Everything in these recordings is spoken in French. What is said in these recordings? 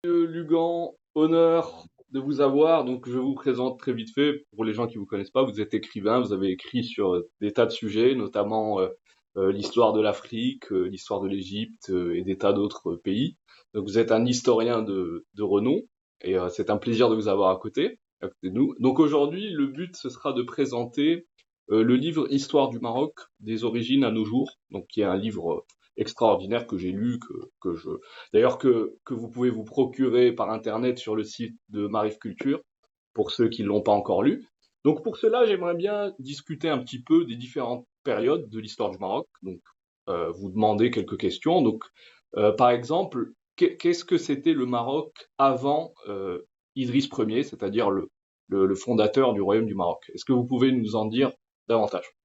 Lugan, honneur de vous avoir. Donc, je vous présente très vite fait pour les gens qui vous connaissent pas. Vous êtes écrivain, vous avez écrit sur des tas de sujets, notamment l'histoire de l'Afrique, l'histoire de l'Égypte et des tas d'autres pays. Donc, vous êtes un historien de renom et c'est un plaisir de vous avoir à côté de nous. Donc, aujourd'hui, le but ce sera de présenter le livre Histoire du Maroc, des origines à nos jours. Donc, qui est un livre extraordinaire que j'ai lu, d'ailleurs que vous pouvez vous procurer par internet sur le site de Marif Culture pour ceux qui l'ont pas encore lu. Donc pour cela, j'aimerais bien discuter un petit peu des différentes périodes de l'histoire du Maroc. Donc vous demander quelques questions. Donc par exemple, qu'est-ce que c'était le Maroc avant Idriss Ier, c'est-à-dire le fondateur du royaume du Maroc? Est-ce que vous pouvez nous en dire davantage?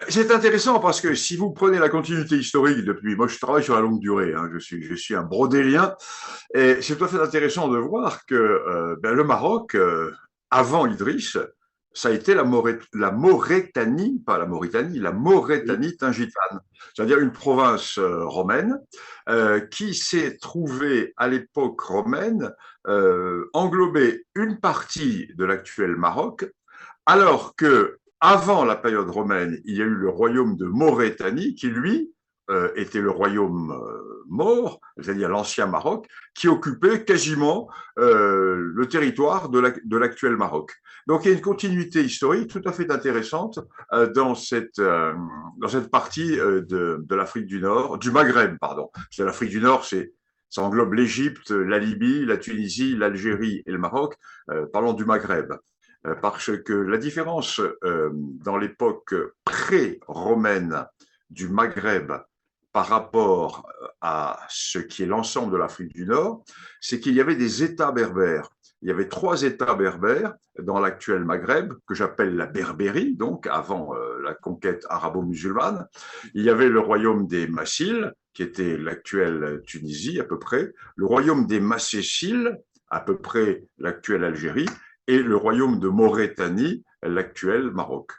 C'est intéressant parce que si vous prenez la continuité historique depuis, moi je travaille sur la longue durée, hein, je suis un brodélien, et c'est tout à fait intéressant de voir que le Maroc, avant Idriss, ça a été la Mauritanie, pas la Mauritanie, la Oui, Mauritanie tingitane, c'est-à-dire une province romaine qui s'est trouvée à l'époque romaine englober une partie de l'actuel Maroc, alors que avant la période romaine, il y a eu le royaume de Maurétanie qui, lui, était le royaume maure, c'est-à-dire l'ancien Maroc, qui occupait quasiment le territoire de l'actuel Maroc. Donc il y a une continuité historique tout à fait intéressante dans cette partie de l'Afrique du Nord, du Maghreb, pardon. C'est l'Afrique du Nord, ça englobe l'Égypte, la Libye, la Tunisie, l'Algérie et le Maroc. Parlons du Maghreb. Parce que la différence dans l'époque pré-romaine du Maghreb par rapport à ce qui est l'ensemble de l'Afrique du Nord, c'est qu'il y avait des États berbères. Il y avait 3 États berbères dans l'actuel Maghreb, que j'appelle la Berbérie, donc avant la conquête arabo-musulmane. Il y avait le royaume des Massiles, qui était l'actuelle Tunisie à peu près, le royaume des Macéciles, à peu près l'actuelle Algérie, et le royaume de Maurétanie, l'actuel Maroc.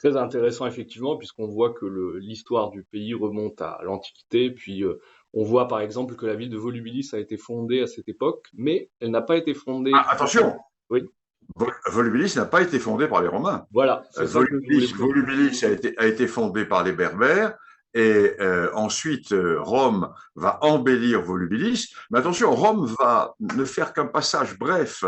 très intéressant effectivement, puisqu'on voit que l'histoire du pays remonte à l'Antiquité, puis on voit par exemple que la ville de Volubilis a été fondée à cette époque, mais elle n'a pas été fondée Ah, tout simplement. attention, Oui, Volubilis n'a pas été fondé par les Romains. voilà, c'est ça que je voulais préciser. Volubilis a été fondé par les Berbères et ensuite Rome va embellir Volubilis. Mais attention, Rome va ne faire qu'un passage bref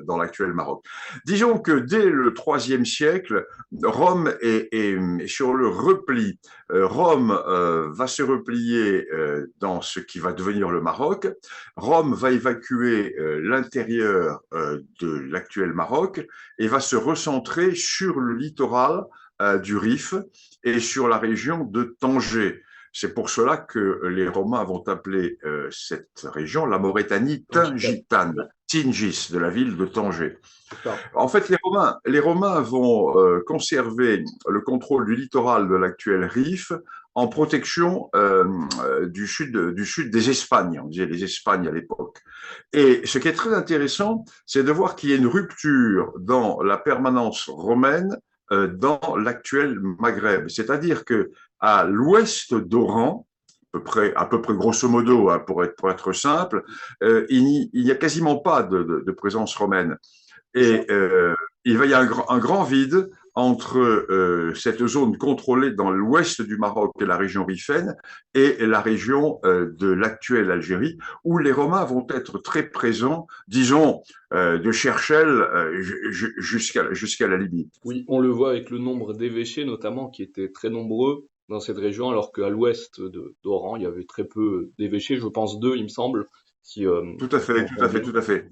dans l'actuel Maroc. Disons que dès le IIIe siècle, Rome est sur le repli. Rome va se replier dans ce qui va devenir le Maroc. Rome va évacuer l'intérieur de l'actuel Maroc et va se recentrer sur le littoral du Rif et sur la région de Tanger. C'est pour cela que les Romains vont appeler cette région la Maurétanie L'Antiquité. tingitane, Tingis, de la ville de Tanger. C'est ça. En fait, les Romains vont conserver le contrôle du littoral de l'actuel Rif en protection du sud des Espagnes. On disait les Espagnes à l'époque. Et ce qui est très intéressant, c'est de voir qu'il y a une rupture dans la permanence romaine dans l'actuel Maghreb. C'est-à-dire que à l'ouest d'Oran, à peu près grosso modo, hein, pour être simple, il n'y a quasiment pas de présence romaine. C'est ça. Et il va y avoir un grand vide entre cette zone contrôlée dans l'ouest du Maroc et la région rifène et la région de l'actuelle Algérie, où les Romains vont être très présents, disons, de Cherchell jusqu'à la Libye. Oui, on le voit avec le nombre d'évêchés notamment qui étaient très nombreux dans cette région, alors qu'à l'ouest d'Oran, il y avait très peu d'évêchés, je pense deux, il me semble, si Tout à je fait, tout comprends à fait, bien. tout à fait.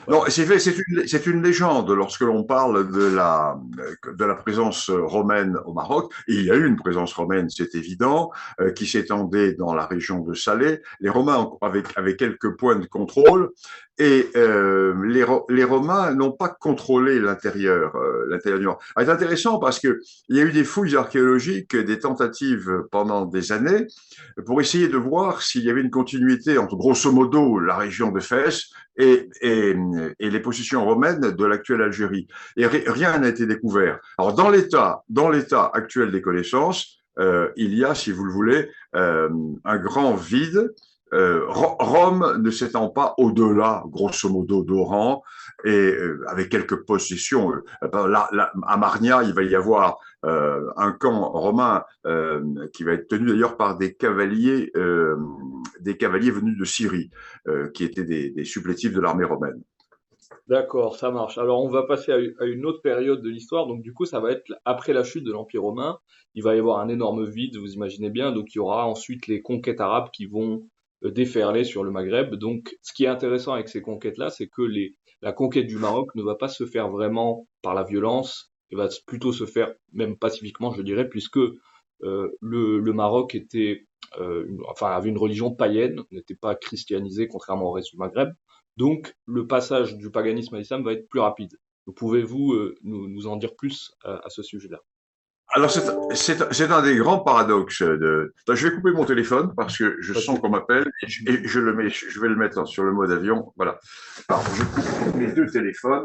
Non, Voilà. c'est une légende lorsque l'on parle de la présence romaine au Maroc. Et il y a eu une présence romaine, c'est évident, qui s'étendait dans la région de Salé. Les Romains avaient quelques points de contrôle et les Romains n'ont pas contrôlé l'intérieur du Maroc. C'est intéressant parce que il y a eu des fouilles archéologiques, des tentatives pendant des années pour essayer de voir s'il y avait une continuité entre grosso modo la région de Fès et les positions romaines de l'actuelle Algérie. Et rien n'a été découvert. Alors, dans l'état actuel des connaissances, il y a, si vous le voulez, un grand vide Rome ne s'étend pas au-delà, grosso modo, d'Oran, et avec quelques possessions. À Marnia, il va y avoir un camp romain qui va être tenu d'ailleurs par des cavaliers venus de Syrie, qui étaient des supplétifs de l'armée romaine. D'accord, ça marche. Alors on va passer à une autre période de l'histoire. Donc du coup, ça va être après la chute de l'Empire romain. Il va y avoir un énorme vide, vous imaginez bien. Donc il y aura ensuite les conquêtes arabes qui vont déferler sur le Maghreb. Donc ce qui est intéressant avec ces conquêtes-là, c'est que la conquête du Maroc ne va pas se faire vraiment par la violence, elle va plutôt se faire même pacifiquement, je dirais, puisque le Maroc enfin, avait une religion païenne, n'était pas christianisé contrairement au reste du Maghreb. Donc, le passage du paganisme à l'islam va être plus rapide. Pouvez-vous nous en dire plus à ce sujet-là? Alors, c'est un des grands paradoxes de. Attends, je vais couper mon téléphone parce que je Pas de sens qu'on souci. m'appelle et je vais le mettre sur le mode avion. Voilà. Alors, je coupe mes deux téléphones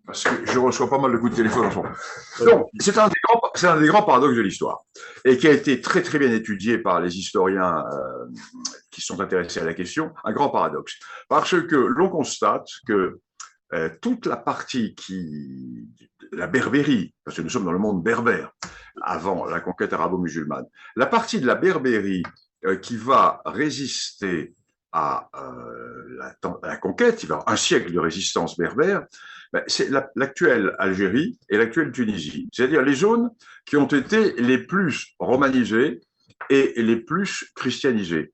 parce que je reçois pas mal de coups de téléphone en ce moment. Pas de Donc, souci. c'est un des grands paradoxes de l'histoire et qui a été très très bien étudié par les historiens qui sont intéressés à la question. Un grand paradoxe parce que l'on constate que toute la partie la Berbérie, parce que nous sommes dans le monde berbère, avant la conquête arabo-musulmane, la partie de la Berbérie qui va résister à la conquête, il va y avoir un siècle de résistance berbère, ben, c'est l'actuelle Algérie et l'actuelle Tunisie, c'est-à-dire les zones qui ont été les plus romanisées et les plus christianisées.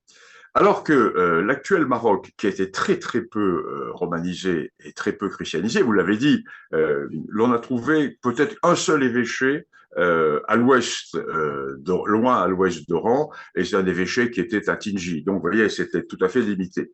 Alors que l'actuel Maroc, qui a été très très peu romanisé et très peu christianisé, vous l'avez dit, l'on a trouvé peut-être un seul évêché à l'ouest, loin à l'ouest d'Oran, et c'est un évêché qui était à Tingi. Donc, vous voyez, c'était tout à fait limité.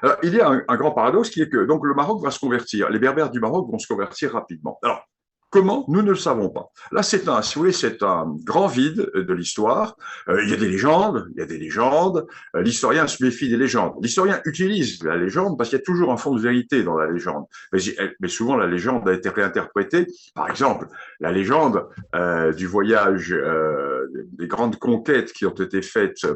Alors, il y a un grand paradoxe qui est que donc le Maroc va se convertir, les Berbères du Maroc vont se convertir rapidement. Alors, comment? Nous ne le savons pas. Là, si vous voulez, c'est un grand vide de l'histoire. Il y a des légendes, il y a des légendes. L'historien se méfie des légendes. L'historien utilise la légende parce qu'il y a toujours un fond de vérité dans la légende. Mais souvent, la légende a été réinterprétée. Par exemple, la légende du voyage, des grandes conquêtes qui ont été faites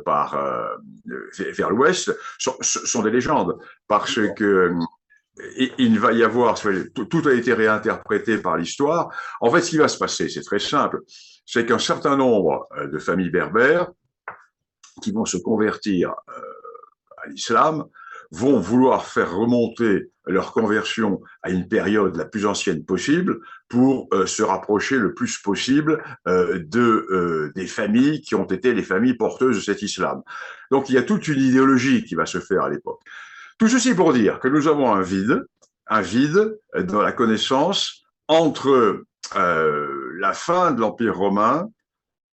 vers l'Ouest sont des légendes parce que il va y avoir, tout a été réinterprété par l'histoire. En fait, ce qui va se passer, c'est très simple, c'est qu'un certain nombre de familles berbères qui vont se convertir à l'islam vont vouloir faire remonter leur conversion à une période la plus ancienne possible pour se rapprocher le plus possible des familles qui ont été les familles porteuses de cet islam. Donc il y a toute une idéologie qui va se faire à l'époque. Tout ceci pour dire que nous avons un vide dans la connaissance entre la fin de l'Empire romain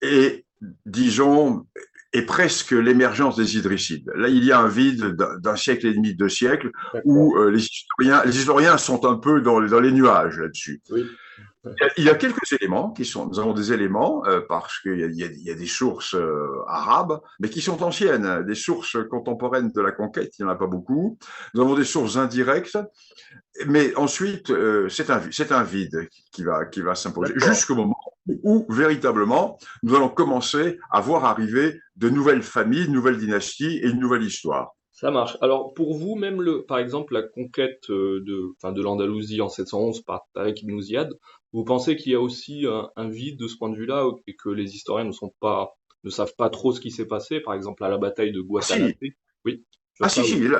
et, disons, et presque l'émergence des Idrissides. Là, il y a un vide d'un siècle et demi, 2 siècles, D'accord. où les historiens sont un peu dans les nuages là-dessus. Oui. Il y a quelques éléments nous avons des éléments parce qu'il y a des sources arabes, mais qui sont anciennes. Des sources contemporaines de la conquête, il n'y en a pas beaucoup. Nous avons des sources indirectes, mais ensuite, c'est un vide qui va s'imposer D'accord. jusqu'au moment où, véritablement, nous allons commencer à voir arriver de nouvelles familles, de nouvelles dynasties et une nouvelle histoire. Ça marche. Alors pour vous, même par exemple, la conquête enfin, de l'Andalousie en 711 par Tariq ibn Ziyad, vous pensez qu'il y a aussi un vide de ce point de vue-là et que les historiens ne savent pas trop ce qui s'est passé, par exemple à la bataille de Ah, si, Guatalate? Oui, sur Ah ça, si, oui. si,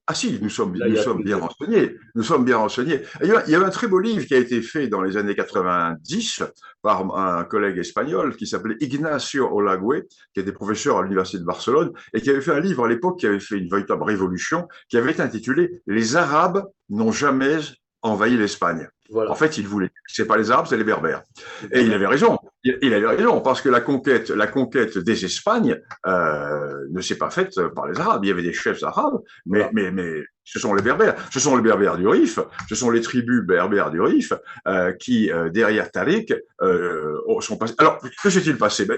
ah si, Là, il nous y a sommes tout bien le... renseignés. Nous sommes bien renseignés. Il y a un très beau livre qui a été fait dans les années 90 par un collègue espagnol qui s'appelait Ignacio Olagüe, qui était professeur à l'Université de Barcelone, et qui avait fait un livre à l'époque qui avait fait une véritable révolution, qui avait été intitulé Les Arabes n'ont jamais envahi l'Espagne. En Voilà, fait, il voulait. C'est pas les Arabes, c'est les Berbères. les Et il Berbères. avait raison. Il avait raison parce que la conquête des Espagnes ne s'est pas faite par les Arabes. Il y avait des chefs arabes, Voilà. mais ce sont les Berbères. Ce sont les Berbères du Rif, ce sont les tribus berbères du Rif qui, derrière Tariq, sont passés. Alors, que s'est-il passé? Il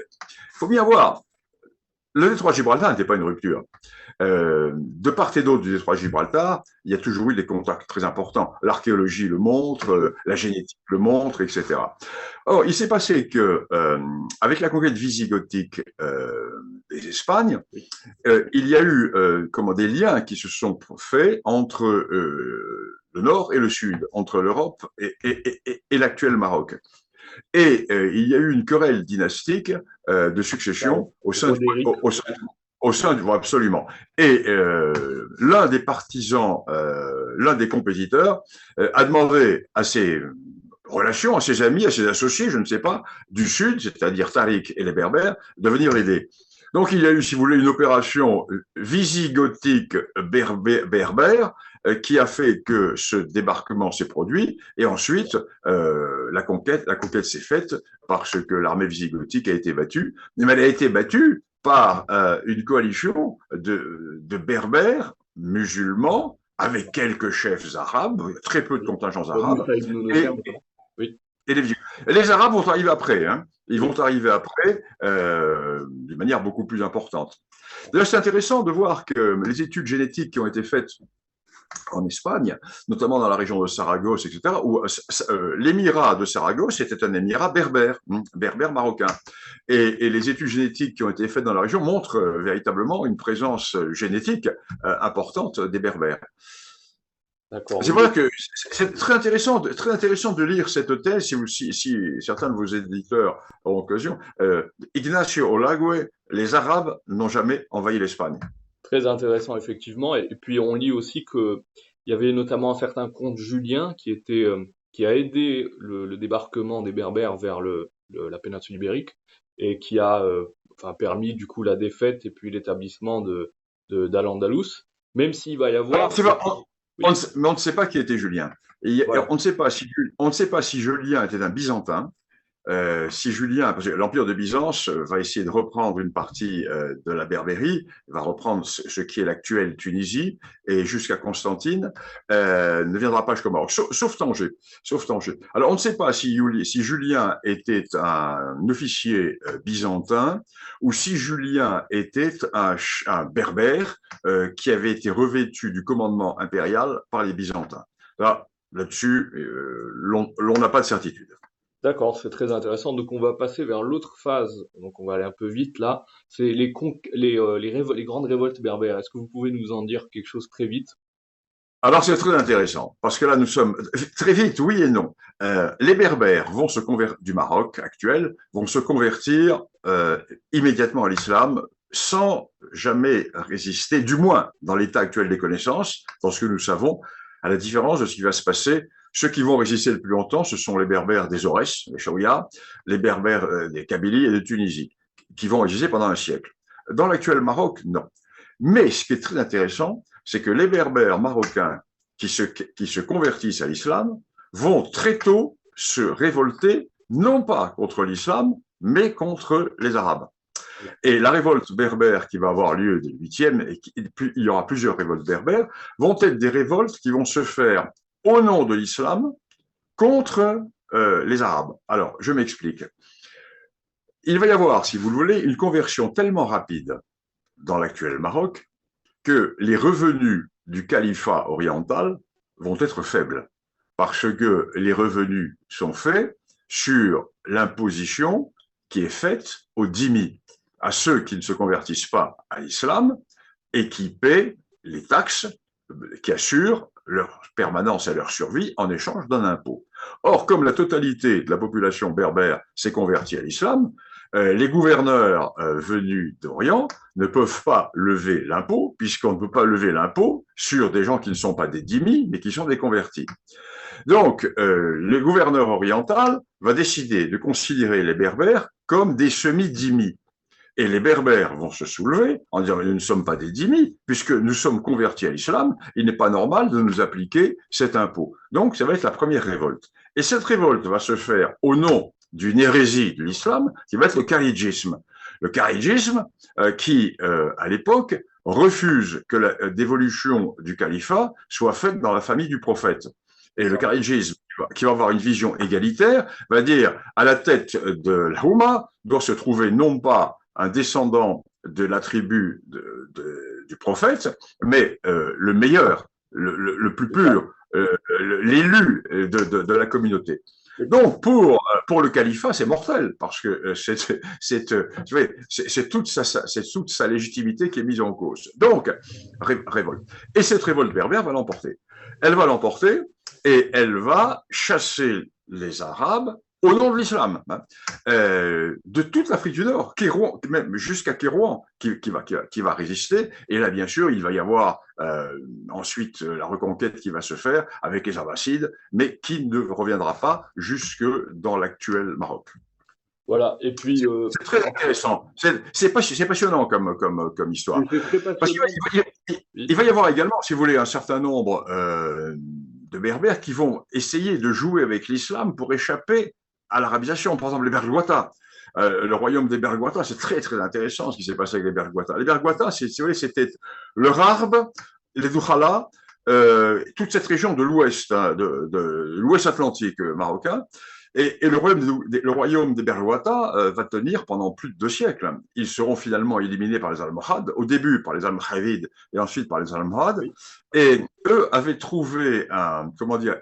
faut bien voir. Le détroit de Gibraltar n'était pas une rupture. De part et d'autre du détroit de Gibraltar, il y a toujours eu des contacts très importants. L'archéologie le montre, la génétique le montre, etc. Or, il s'est passé que, avec la conquête visigothique Espagne, Oui. il y a eu des liens qui se sont faits entre le nord et le sud, entre l'Europe et l'actuel Maroc. Et il y a eu une querelle dynastique de Ouais. succession au sein du, Roderick. au sein du absolument. Et l'un des partisans, l'un des compétiteurs, a demandé à ses relations, à ses amis, à ses associés, je ne sais pas, du Sud, c'est-à-dire Tariq et les Berbères, de venir l'aider. Donc il y a eu, si vous voulez, une opération visigothique berbère qui a fait que ce débarquement s'est produit et ensuite la conquête s'est faite parce que l'armée visigothique a été battue, mais elle a été battue par une coalition de berbères musulmans avec quelques chefs arabes, très peu de Oui. contingents arabes, Moussa ibn Nusayr, et, notamment. Oui. et les Arabes vont arriver après, hein. Ils Oui. vont arriver après d'une manière beaucoup plus importante. D'ailleurs, c'est intéressant de voir que les études génétiques qui ont été faites en Espagne, notamment dans la région de Saragosse, etc., où l'émirat de Saragosse était un émirat berbère, berbère marocain. Et les études génétiques qui ont été faites dans la région montrent véritablement une présence génétique importante des berbères. D'accord. C'est Oui. pour ça que c'est très intéressant de lire cette thèse, si certains de vos éditeurs ont l'occasion. Ignacio Olagüe, les Arabes n'ont jamais envahi l'Espagne. Très intéressant, effectivement. Et puis, on lit aussi que il y avait notamment un certain comte Julien qui a aidé le débarquement des Berbères vers la péninsule ibérique et qui a enfin, permis du coup la défaite et puis l'établissement d'Al-Andalus. Même s'il va y Alors, avoir, on oui, mais on ne sait pas qui était Julien. voilà, On ne sait pas si Julien était un Byzantin. Si Julien, parce que l'Empire de Byzance va essayer de reprendre une partie de la Berbérie, va reprendre ce qui est l'actuelle Tunisie et jusqu'à Constantine, ne viendra pas jusqu'au Maroc, sauf Tanger, sauf Tanger. Alors on ne sait pas si Julien était un officier byzantin ou si Julien était un berbère qui avait été revêtu du commandement impérial par les Byzantins. Là-dessus, l'on n'a pas de certitude. d'accord, c'est très intéressant. Donc, on va passer vers l'autre phase. Donc, on va aller un peu vite là. C'est les grandes révoltes berbères. Est-ce que vous pouvez nous en dire quelque chose très vite? Alors c'est très intéressant, parce que là nous sommes très vite, oui et non. Les Berbères vont se convertir du Maroc actuel, vont se convertir immédiatement à l'islam sans jamais résister, du moins dans l'état actuel des connaissances, dans ce que nous savons, à la différence de ce qui va se passer. Ceux qui vont résister le plus longtemps, ce sont les Berbères des Aurès, les Chaouia, les Berbères des Kabylie et de Tunisie, qui vont résister pendant un siècle. Dans l'actuel Maroc, non. Mais ce qui est très intéressant, c'est que les Berbères marocains qui se convertissent à l'islam vont très tôt se révolter, non pas contre l'islam, mais contre les Arabes. Et la révolte berbère qui va avoir lieu dès le 8e, et il y aura plusieurs révoltes berbères, vont être des révoltes qui vont se faire au nom de l'islam contre les Arabes. Alors, je m'explique. Il va y avoir, si vous le voulez, une conversion tellement rapide dans l'actuel Maroc que les revenus du califat oriental vont être faibles, parce que les revenus sont faits sur l'imposition qui est faite aux dhimmis, à ceux qui ne se convertissent pas à l'islam et qui paient les taxes qui assurent leur permanence et leur survie en échange d'un impôt. Or, comme la totalité de la population berbère s'est convertie à l'islam, les gouverneurs venus d'Orient ne peuvent pas lever l'impôt, puisqu'on ne peut pas lever l'impôt sur des gens qui ne sont pas des dhimmis, mais qui sont des convertis. Donc, le gouverneur oriental va décider de considérer les Berbères comme des semi-dhimmis. Et les Berbères vont se soulever en disant nous ne sommes pas des dhimmis, puisque nous sommes convertis à l'islam, il n'est pas normal de nous appliquer cet impôt. Donc, ça va être la première révolte. Et cette révolte va se faire au nom d'une hérésie de l'islam, qui va être le kharidjisme. Le kharidjisme qui, à l'époque, refuse que la dévolution du califat soit faite dans la famille du prophète. Et le kharidjisme, qui va avoir une vision égalitaire, va dire à la tête de l'Houma doit se trouver non pas un descendant de la tribu du prophète, mais le meilleur, le plus pur, l'élu de la communauté. Donc, pour le califat, c'est mortel, parce que c'est toute sa légitimité qui est mise en cause. Donc, révolte. Et cette révolte berbère va l'emporter. Elle va l'emporter et elle va chasser les Arabes au nom de l'islam, hein, de toute l'Afrique du Nord, Kérouan, même jusqu'à Kérouan, qui va résister. Et là, bien sûr, il va y avoir ensuite la reconquête qui va se faire avec les Abbassides, mais qui ne reviendra pas jusque dans l'actuel Maroc. Voilà. Et puis, C'est très intéressant. C'est passionnant comme histoire. c'est très Parce qu'il passionnant. il Oui. va y avoir également, si vous voulez, un certain nombre de Berbères qui vont essayer de jouer avec l'islam pour échapper à l'arabisation. Par exemple, les Bergouata. Le royaume des Bergouata, c'est très très intéressant ce qui s'est passé avec les Bergouata. Les Bergouata, si vous voulez, c'était le Rarb, les Doukhala, toute cette région de l'ouest, hein, de l'ouest atlantique marocain. Et le royaume des Bergouata va tenir pendant plus de 2 siècles. Ils seront finalement éliminés par les Almohades, au début par les Almohavides et ensuite par les Almohades. Oui. Et eux avaient trouvé,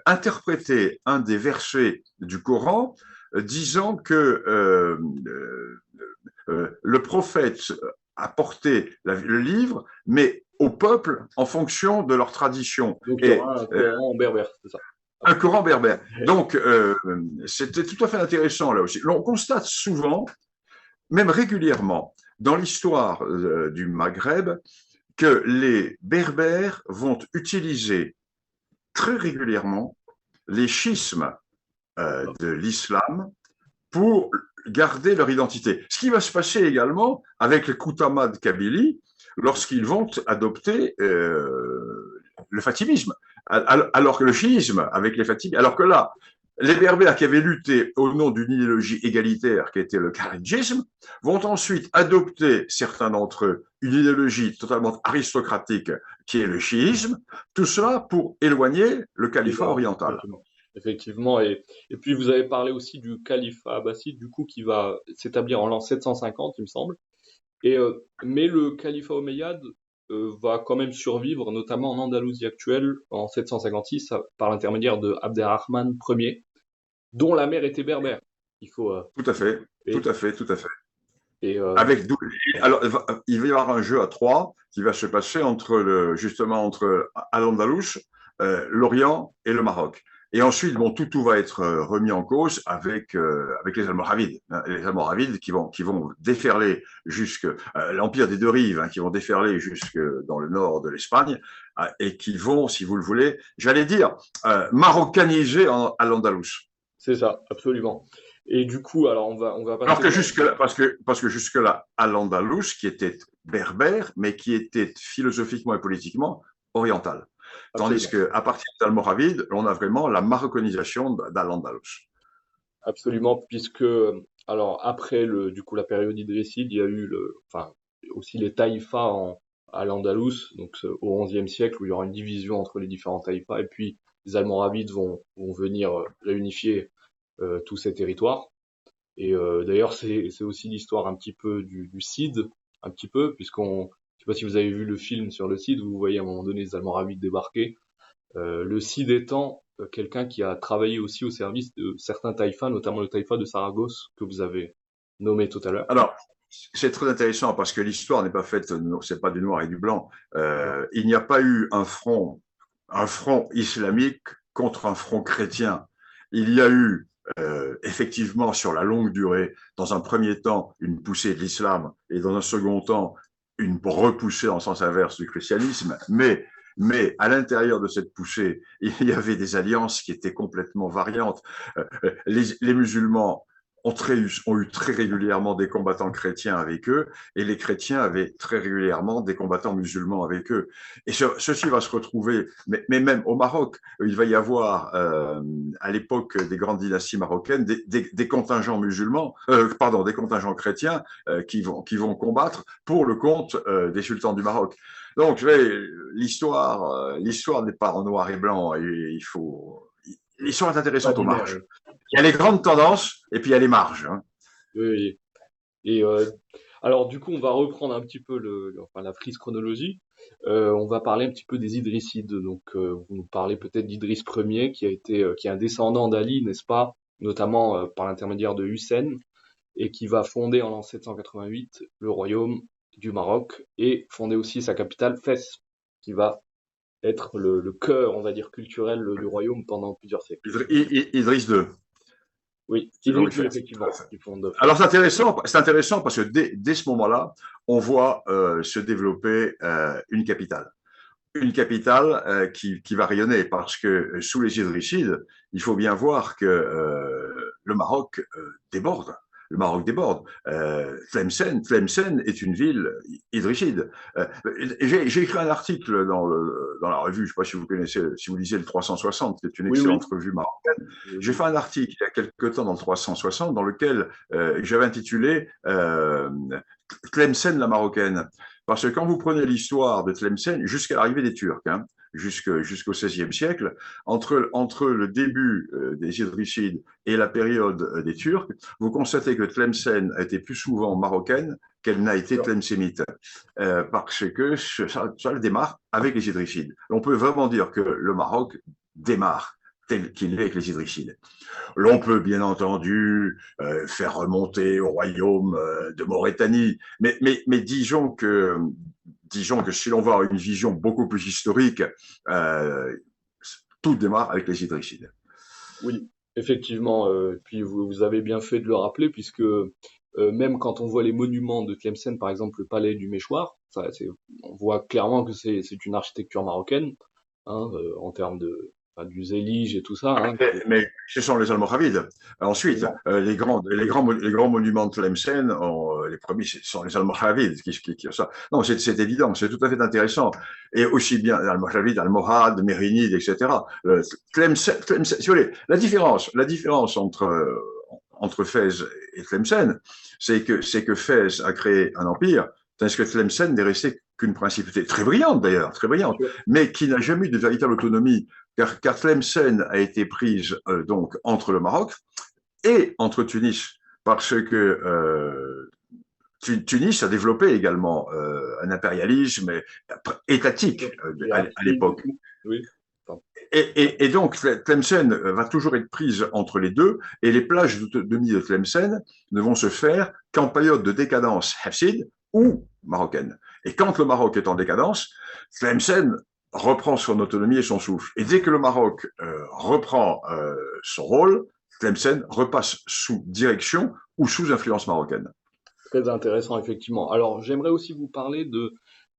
interprété un des versets du Coran disant que le prophète apportait le livre, mais au peuple en fonction de leur tradition. Donc, il y Et aura un Coran en berbère, c'est ça. un Coran berbère. Donc, c'était tout à fait intéressant là aussi. On constate souvent, même régulièrement, dans l'histoire du Maghreb, que les Berbères vont utiliser très régulièrement les schismes de l'islam pour garder leur identité. Ce qui va se passer également avec les Koutama de Kabylie lorsqu'ils vont adopter le fatimisme, alors que le chiisme avec les fatimides, alors que là, les Berbères qui avaient lutté au nom d'une idéologie égalitaire qui était le kharidjisme vont ensuite adopter, certains d'entre eux, une idéologie totalement aristocratique qui est le chiisme, tout cela pour éloigner le Les califat Arabes, oriental. effectivement. Effectivement. Et puis, vous avez parlé aussi du califat abbasside, du coup, qui va s'établir en l'an 750, il me semble. Mais le califat omeyyade va quand même survivre, notamment en Andalousie actuelle, en 756, par l'intermédiaire de Abderrahman Ier, dont la mère était berbère. Il faut. Tout à fait, tout Et, à fait, tout à fait. et, Avec alors, il va y avoir un jeu à trois qui va se passer justement entre Al-Andalus, l'Orient et le Maroc. Et ensuite, bon, tout va être remis en cause avec les Almoravides. Hein, les Almoravides qui vont déferler jusque l'empire des deux rives, hein, qui vont déferler jusque dans le nord de l'Espagne et qui vont, si vous le voulez, j'allais dire, maroccaniser Al-Andalus. c'est ça, absolument. Et du coup, alors on va Alors passer. que parce que jusque-là, Al-Andalus, qui était berbère, mais qui était philosophiquement et politiquement oriental. Tandis Absolument. qu'à partir d'Almoravide, on a vraiment la marocanisation d'Al-Andalus. Absolument, puisque, alors après du coup la période idrisside, il y a eu enfin aussi les taïfas à l'Andalous, donc au XIe siècle où il y aura une division entre les différents taïfas, et puis les Almoravides vont venir réunifier tous ces territoires. Et d'ailleurs c'est aussi l'histoire un petit peu du Cid, un petit peu, je sais pas si vous avez vu le film sur le Cid, où vous voyez à un moment donné les Almoravides débarquer. Le Cid étant quelqu'un qui a travaillé aussi au service de certains taïfas, notamment le taïfa de Saragosse que vous avez nommé tout à l'heure. Alors, c'est très intéressant parce que l'histoire n'est pas faite, c'est pas du noir et du blanc. Il n'y a pas eu un front islamique contre un front chrétien. Il y a eu effectivement sur la longue durée, dans un premier temps, une poussée de l'islam et dans un second temps, une repoussée en sens inverse du christianisme. Mais à l'intérieur de cette poussée, il y avait des alliances qui étaient complètement variantes. Les musulmans ont eu très régulièrement des combattants chrétiens avec eux, et les chrétiens avaient très régulièrement des combattants musulmans avec eux. Et ceci va se retrouver, mais même au Maroc, il va y avoir, à l'époque des grandes dynasties marocaines, des contingents musulmans, des contingents chrétiens qui vont combattre pour le compte des sultans du Maroc. Donc, l'histoire n'est pas en noir et blanc, et l'histoire est Pas intéressante aux binaire, marges. oui. Il y a les grandes tendances et puis il y a les marges. Hein. Oui, oui. Et alors du coup, on va reprendre un petit peu enfin, la frise chronologie. On va parler un petit peu des Idrissides. Donc, vous nous parlez peut-être d'Idriss Ier, qui est un descendant d'Ali, n'est-ce pas? notamment par l'intermédiaire de Hussein, et qui va fonder en l'an 788 le royaume du Maroc et fonder aussi sa capitale Fès, qui va être le cœur, on va dire, culturel du royaume pendant plusieurs siècles. Idriss II. Oui, C'est Idriss donc II, Fès. effectivement, qui fonde Fès. Alors c'est intéressant parce que dès ce moment-là, on voit se développer une capitale qui va rayonner parce que sous les Idrissides, il faut bien voir que le Maroc déborde. Le Maroc déborde. Tlemcen est une ville idrisside. J'ai écrit un article dans la revue, je ne sais pas si vous connaissez, si vous lisez le 360, qui est une Oui, oui. excellente revue marocaine. J'ai Oui. fait un article il y a quelque temps dans le 360 dans lequel j'avais intitulé Tlemcen la marocaine. Parce que quand vous prenez l'histoire de Tlemcen jusqu'à l'arrivée des Turcs, jusqu'au XVIe siècle, entre le début des Idrissides et la période des Turcs, vous constatez que Tlemcen a été plus souvent marocaine qu'elle n'a été tlemcénite, parce que ça démarre avec les Idrissides. On peut vraiment dire que le Maroc démarre tel qu'il est avec les Idrissides. L'on peut bien entendu faire remonter au royaume de Mauritanie, mais disons que si l'on va avoir une vision beaucoup plus historique, euh, tout démarre avec les Idrissides. Oui, effectivement. Puis vous avez bien fait de le rappeler, puisque même quand on voit les monuments de Tlemcen, par exemple le palais du Méchoir, on voit clairement que c'est une architecture marocaine, hein, en termes enfin, du zélige et tout ça. Hein, Mais ce sont les Almoravides. Ensuite, les grands monuments de Tlemcen, les premiers, ce sont les Almoravides ça. Non, c'est évident, c'est tout à fait intéressant. Et aussi bien Almoravides, Almohades, Mérinides, etc. Tlemcen, si vous voulez, la différence entre Fès et Tlemcen, c'est que Fès a créé un empire, tandis que Tlemcen n'est resté qu'une principauté, très brillante d'ailleurs, très brillante, mais qui n'a jamais eu de véritable autonomie, car Tlemcen a été prise donc entre le Maroc et entre Tunis, parce que Tunis a développé également un impérialisme étatique à l'époque. Oui. Et donc, Tlemcen va toujours être prise entre les deux, et les plages d'autonomie de Tlemcen ne vont se faire qu'en période de décadence hafside ou marocaine. Et quand le Maroc est en décadence, Tlemcen reprend son autonomie et son souffle. Et dès que le Maroc reprend son rôle, Tlemcen repasse sous direction ou sous influence marocaine. Très intéressant, effectivement. Alors, j'aimerais aussi vous parler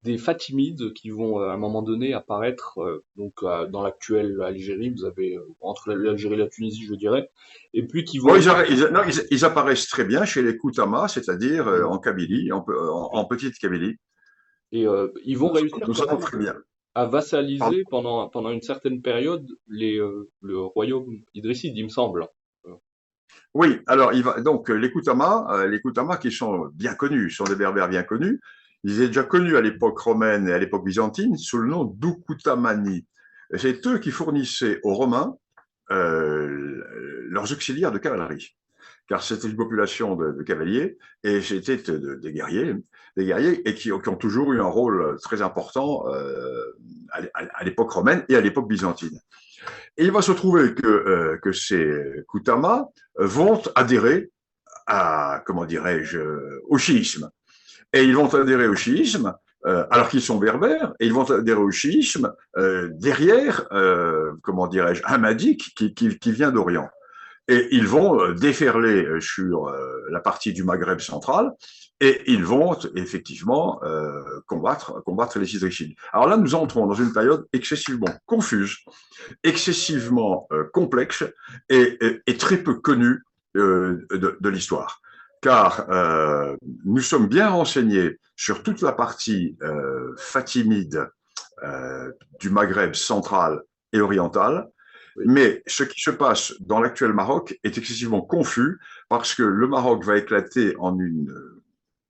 des Fatimides qui vont à un moment donné apparaître dans l'actuelle Algérie. Vous avez entre l'Algérie et la Tunisie, je dirais, et puis qui vont. Bon, ils apparaissent très bien chez les Koutama, c'est-à-dire en Kabylie, en petite Kabylie. Et ils vont réussir Nous quand savons même très bien. à Pardon. vassaliser pendant une certaine période le royaume idrisside, il me semble. Oui, alors donc les Koutama qui sont bien connus, sont des Berbères bien connus. Ils étaient déjà connus à l'époque romaine et à l'époque byzantine sous le nom d'Ukoutamani. C'est eux qui fournissaient aux Romains leurs auxiliaires de cavalerie, car c'était une population de cavaliers et c'était des guerriers et qui ont toujours eu un rôle très important à l'époque romaine et à l'époque byzantine. Et il va se trouver que ces Koutama vont adhérer comment dirais-je, au chiisme. Et ils vont adhérer au chiisme, alors qu'ils sont berbères, et ils vont adhérer au chiisme derrière, comment dirais-je, un Mahdi qui vient d'Orient. Et ils vont déferler sur la partie du Maghreb central et ils vont effectivement combattre les Idrissides. Alors là, nous entrons dans une période excessivement confuse, excessivement complexe et très peu connue de l'histoire. Car nous sommes bien renseignés sur toute la partie fatimide du Maghreb central et oriental, Oui. mais ce qui se passe dans l'actuel Maroc est excessivement confus parce que le Maroc va éclater en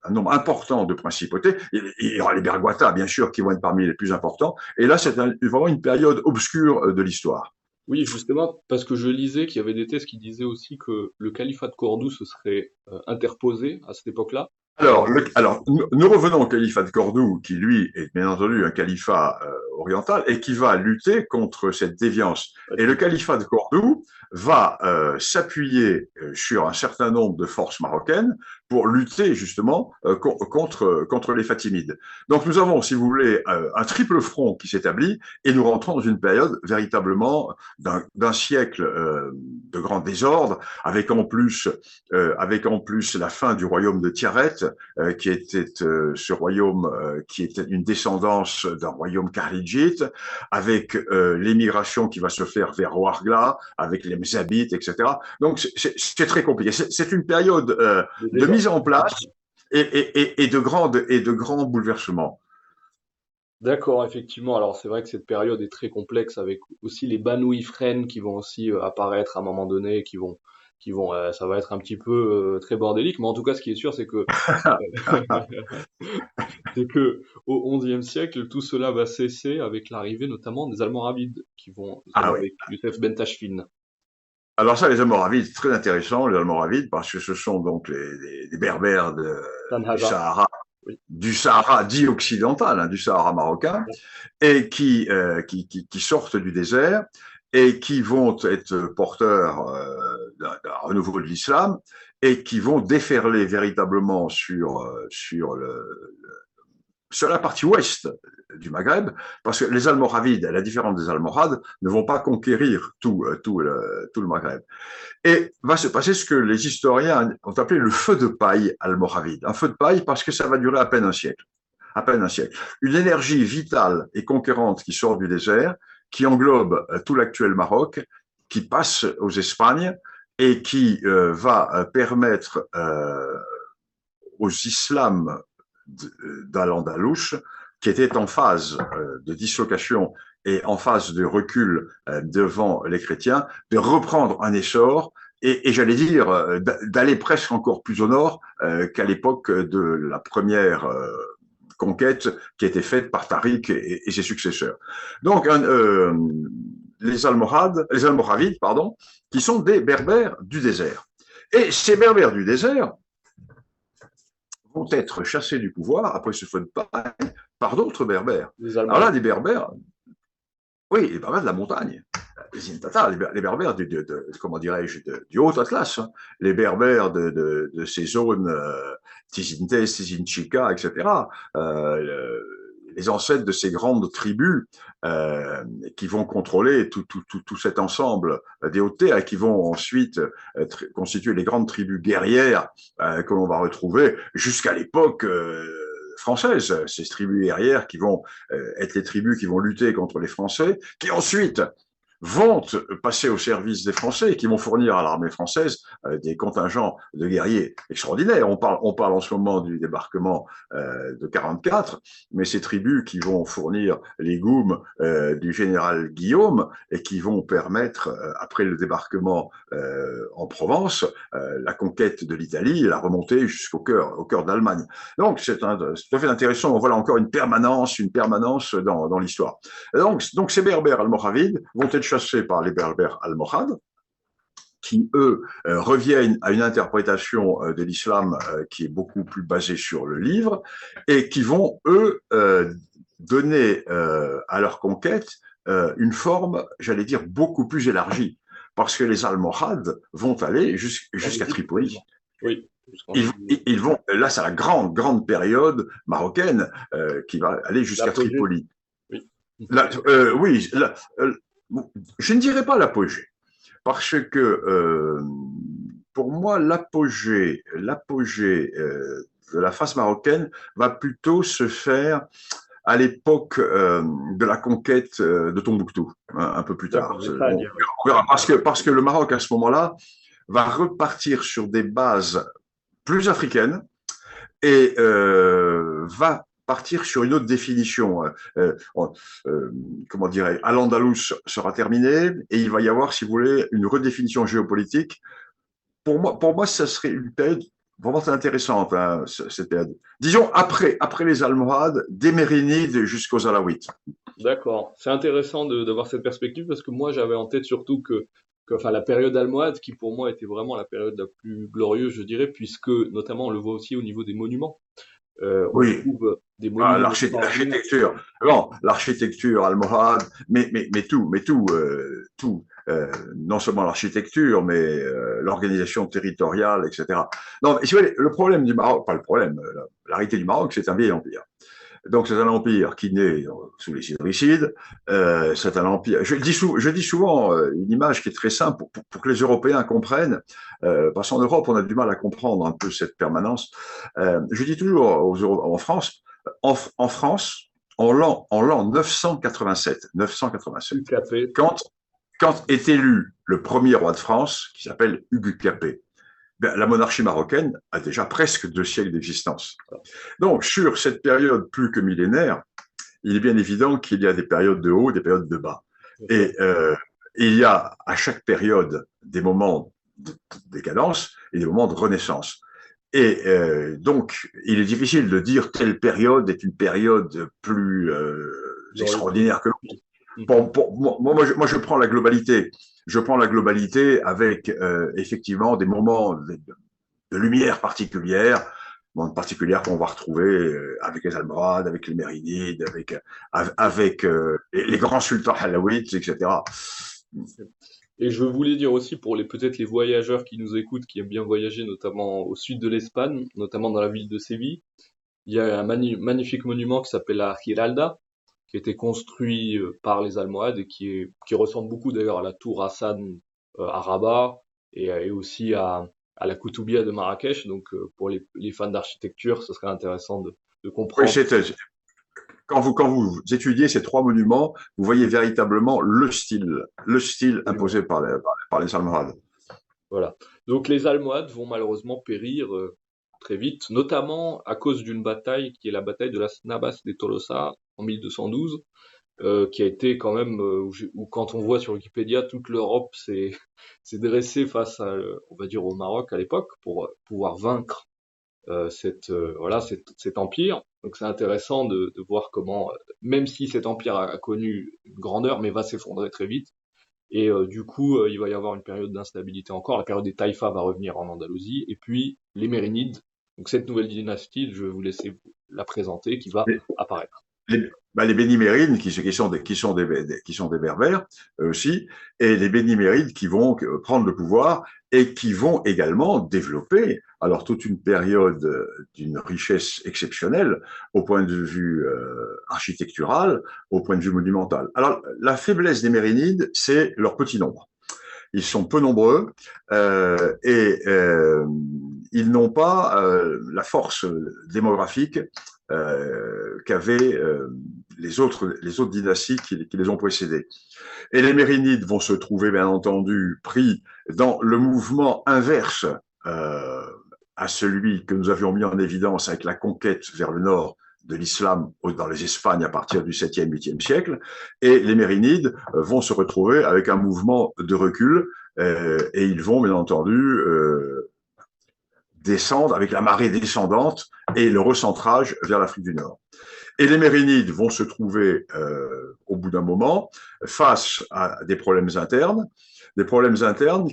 un nombre important de principautés. Il y aura les Bergouata, bien sûr, qui vont être parmi les plus importants. Et là, c'est vraiment une période obscure de l'histoire. Oui, justement, parce que je lisais qu'il y avait des thèses qui disaient aussi que le califat de Cordoue se serait interposé à cette époque-là Nous revenons au califat de Cordoue, qui lui est bien entendu un califat oriental et qui va lutter contre cette déviance. Et le califat de Cordoue va s'appuyer sur un certain nombre de forces marocaines pour lutter justement contre les Fatimides. Donc nous avons, si vous voulez, un triple front qui s'établit et nous rentrons dans une période véritablement d'un siècle de grand désordre, avec en plus la fin du royaume de Tiaret, qui était ce royaume qui était une descendance d'un royaume kharidjite, avec l'émigration qui va se faire vers Ouargla, avec les Mzabites, etc. Donc c'est très compliqué. C'est une période de mise en place et de grands bouleversements. D'accord, effectivement. Alors c'est vrai que cette période est très complexe avec aussi les Banu Ifren qui vont aussi apparaître à un moment donné, ça va être un petit peu très bordélique. Mais en tout cas, ce qui est sûr, c'est que au XIe siècle, tout cela va cesser avec l'arrivée notamment des Almoravides qui vont, Ah notamment oui. avec Youssef Ben Tachfin. Alors ça, les Almoravides, très intéressant, les Almoravides, parce que ce sont donc les Berbères du Tanhaja, Sahara, oui. du Sahara dit occidental, hein, du Sahara marocain, et qui sortent du désert et qui vont être porteurs d'un renouveau de l'islam et qui vont déferler véritablement sur la partie ouest du Maghreb, parce que les Almoravides, à la différence des Almohades, ne vont pas conquérir tout le Maghreb. Et va se passer ce que les historiens ont appelé le feu de paille almoravide. Un feu de paille parce que ça va durer à peine un siècle. À peine un siècle. Une énergie vitale et conquérante qui sort du désert, qui englobe tout l'actuel Maroc, qui passe aux Espagnes et qui va permettre aux islams d'Al-Andalus, qui étaient en phase de dislocation et en phase de recul devant les chrétiens, de reprendre un essor et j'allais dire d'aller presque encore plus au nord qu'à l'époque de la première conquête qui a été faite par Tariq et ses successeurs. Donc, les Almoravides, pardon, qui sont des Berbères du désert. Et ces Berbères du désert vont être chassés du pouvoir après ce feu de paille par d'autres Berbères. Les Alors là, Almoravides. des Berbères, oui, les Berbères de la montagne, les Intata, les Berbères comment dirais-je, du Haut Atlas, hein, les Berbères de ces zones Tizintes, Tizinchika, etc. Les ancêtres de ces grandes tribus qui vont contrôler tout cet ensemble des hautes terres et qui vont ensuite constituer les grandes tribus guerrières que l'on va retrouver jusqu'à l'époque française, ces tribus guerrières qui vont être les tribus qui vont lutter contre les Français, qui ensuite vont passer au service des Français et qui vont fournir à l'armée française des contingents de guerriers extraordinaires. On parle en ce moment du débarquement de 44, mais ces tribus qui vont fournir les goums du général Guillaume et qui vont permettre, après le débarquement en Provence, la conquête de l'Italie et la remontée jusqu'au cœur d'Allemagne. Donc c'est tout à fait intéressant. Voilà encore une permanence dans l'histoire. Donc ces Berbères almoravides vont être chassés par les Berbères almohades, qui, eux, reviennent à une interprétation de l'islam qui est beaucoup plus basée sur le livre, et qui vont, eux, donner à leur conquête une forme, j'allais dire, beaucoup plus élargie, parce que les Almohades vont aller jusqu'à Tripoli. Oui. Ils vont, là, c'est la grande période marocaine qui va aller jusqu'à Tripoli. Oui. Oui, je ne dirais pas l'apogée, parce que pour moi, l'apogée de la face marocaine va plutôt se faire à l'époque de la conquête de Tombouctou, un peu plus tard. On verra, parce que le Maroc, à ce moment-là, va repartir sur des bases plus africaines et va partir sur une autre définition. Comment dirais-je, Al-Andalus sera terminé et il va y avoir, si vous voulez, une redéfinition géopolitique. Pour moi, ça serait une période vraiment intéressante, hein, cette période. Disons après les Almohades, des Mérinides jusqu'aux Alaouites. D'accord. C'est intéressant d'avoir cette perspective parce que moi j'avais en tête surtout que enfin la période almohade qui pour moi était vraiment la période la plus glorieuse, je dirais, puisque notamment on le voit aussi au niveau des monuments. On Oui, trouve des monuments extraordinaires. l'architecture, non, l'architecture almohade, tout, non seulement l'architecture, mais l'organisation territoriale, etc. Non, mais si vous voulez, le problème du Maroc, pas le problème, la réalité du Maroc, c'est un vieil empire. Donc c'est un empire qui naît sous les Idrissides. C'est un empire. Je dis souvent une image qui est très simple pour que les Européens comprennent. Parce qu'en Europe, on a du mal à comprendre un peu cette permanence. Je dis toujours en France, en France, en l'an 987, Capet. quand, quand est élu le premier roi de France, qui s'appelle Hugues Capet, ben, la monarchie marocaine a déjà presque 2 siècles d'existence. Donc, sur cette période plus que millénaire, il est bien évident qu'il y a des périodes de haut, des périodes de bas. Et il y a à chaque période des moments de décadence et des moments de renaissance. Et donc, il est difficile de dire telle période est une période plus extraordinaire que l'autre. Moi, je prends la globalité. Je prends la globalité avec effectivement des moments de lumière particulière, qu'on va retrouver avec les Almohades, avec les Mérinides, avec les grands sultans halawites, etc. Et je voulais dire aussi pour peut-être les voyageurs qui nous écoutent, qui aiment bien voyager, notamment au sud de l'Espagne, notamment dans la ville de Séville, il y a un magnifique monument qui s'appelle la Giralda, qui a été construit par les Almohades et qui ressemble beaucoup d'ailleurs à la tour Hassan à Rabat et aussi à la Koutoubia de Marrakech. Donc pour les fans d'architecture, ce serait intéressant de Oui, comprendre. quand vous étudiez ces 3 monuments, vous voyez véritablement le style imposé par les Almohades. Voilà. Donc les Almohades vont malheureusement périr très vite, notamment à cause d'une bataille qui est la bataille de las Navas de Tolosa en 1212, qui a été quand même, où quand on voit sur Wikipédia, toute l'Europe s'est dressée face à, on va dire au Maroc à l'époque, pour pouvoir vaincre voilà, cet empire. Donc c'est intéressant de voir comment, même si cet empire a connu une grandeur, mais va s'effondrer très vite. Et du coup, il va y avoir une période d'instabilité encore. La période des Taïfas va revenir en Andalousie. Et puis, les Mérinides. Donc cette nouvelle dynastie, je vais vous laisser la présenter, qui va apparaître. Les Bénimérides, qui sont des Berbères aussi, et les Bénimérides qui vont prendre le pouvoir et qui vont également développer alors toute une période d'une richesse exceptionnelle au point de vue architectural, au point de vue monumental. Alors la faiblesse des Mérinides, c'est leur petit nombre. Ils sont peu nombreux et ils n'ont pas la force démographique qu'avaient les autres dynasties qui les ont précédés. Et les Mérinides vont se trouver, bien entendu, pris dans le mouvement inverse à celui que nous avions mis en évidence avec la conquête vers le nord de l'islam dans les Espagnes à partir du 7e, 8e siècle. Et les Mérinides vont se retrouver avec un mouvement de recul et ils vont, bien entendu, descendre avec la marée descendante et le recentrage vers l'Afrique du Nord. Et les Mérinides vont se trouver, au bout d'un moment, face à des problèmes internes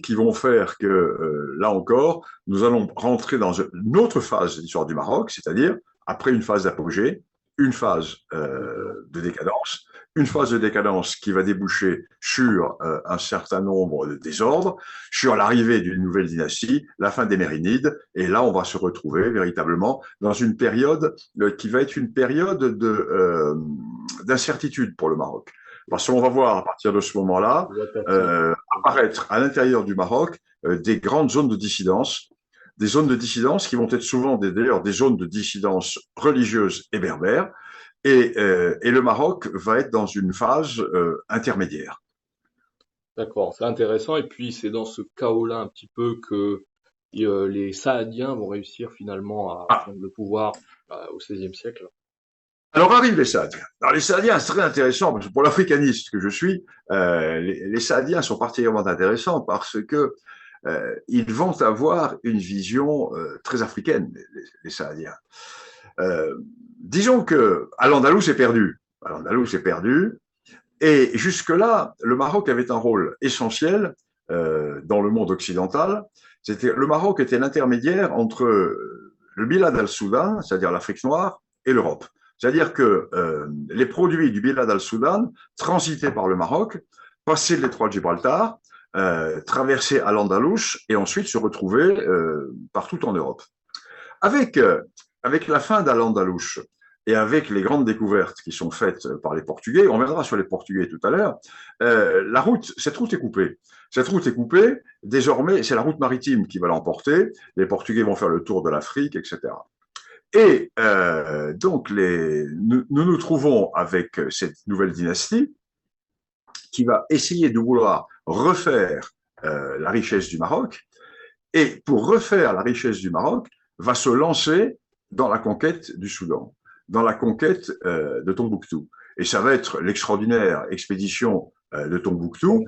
qui vont faire que, là encore, nous allons rentrer dans une autre phase de l'histoire du Maroc, c'est-à-dire, après une phase d'apogée, une phase de décadence, une phase de décadence qui va déboucher sur un certain nombre de désordres, sur l'arrivée d'une nouvelle dynastie, la fin des Mérinides, et là on va se retrouver véritablement dans une période qui va être une période d'incertitude pour le Maroc. Parce qu'on va voir à partir de ce moment-là apparaître à l'intérieur du Maroc des grandes zones de dissidence, des zones de dissidence qui vont être souvent d'ailleurs des zones de dissidence religieuse et berbère, et le Maroc va être dans une phase intermédiaire. D'accord, c'est intéressant. Et puis, c'est dans ce chaos-là un petit peu que les Saadiens vont réussir finalement à Ah, prendre le pouvoir au XVIe siècle. alors arrivent les Saadiens. Alors les Saadiens, c'est très intéressant, parce que pour l'africaniste que je suis, les Saadiens sont particulièrement intéressants parce que ils vont avoir une vision très africaine, les Saadiens. Euh, disons que Al-Andalus est perdu. Al-Andalus est perdu. Et jusque-là, le Maroc avait un rôle essentiel dans le monde occidental. Le Maroc était l'intermédiaire entre le Bilad al-Soudan, c'est-à-dire l'Afrique noire, et l'Europe. C'est-à-dire que les produits du Bilad al-Soudan transitaient par le Maroc, passaient le détroit de Gibraltar, traversaient à l'Andalous et ensuite se retrouvaient partout en Europe. Avec, avec la fin d'Al-Andalus et avec les grandes découvertes qui sont faites par les Portugais, on reviendra sur les Portugais tout à l'heure, cette route est coupée. Cette route est coupée, désormais, c'est la route maritime qui va l'emporter. Les Portugais vont faire le tour de l'Afrique, etc. Et donc, nous nous trouvons avec cette nouvelle dynastie qui va essayer de vouloir refaire la richesse du Maroc. Et pour refaire la richesse du Maroc, va se lancer dans la conquête du Soudan, dans la conquête de Tombouctou. Et ça va être l'extraordinaire expédition de Tombouctou.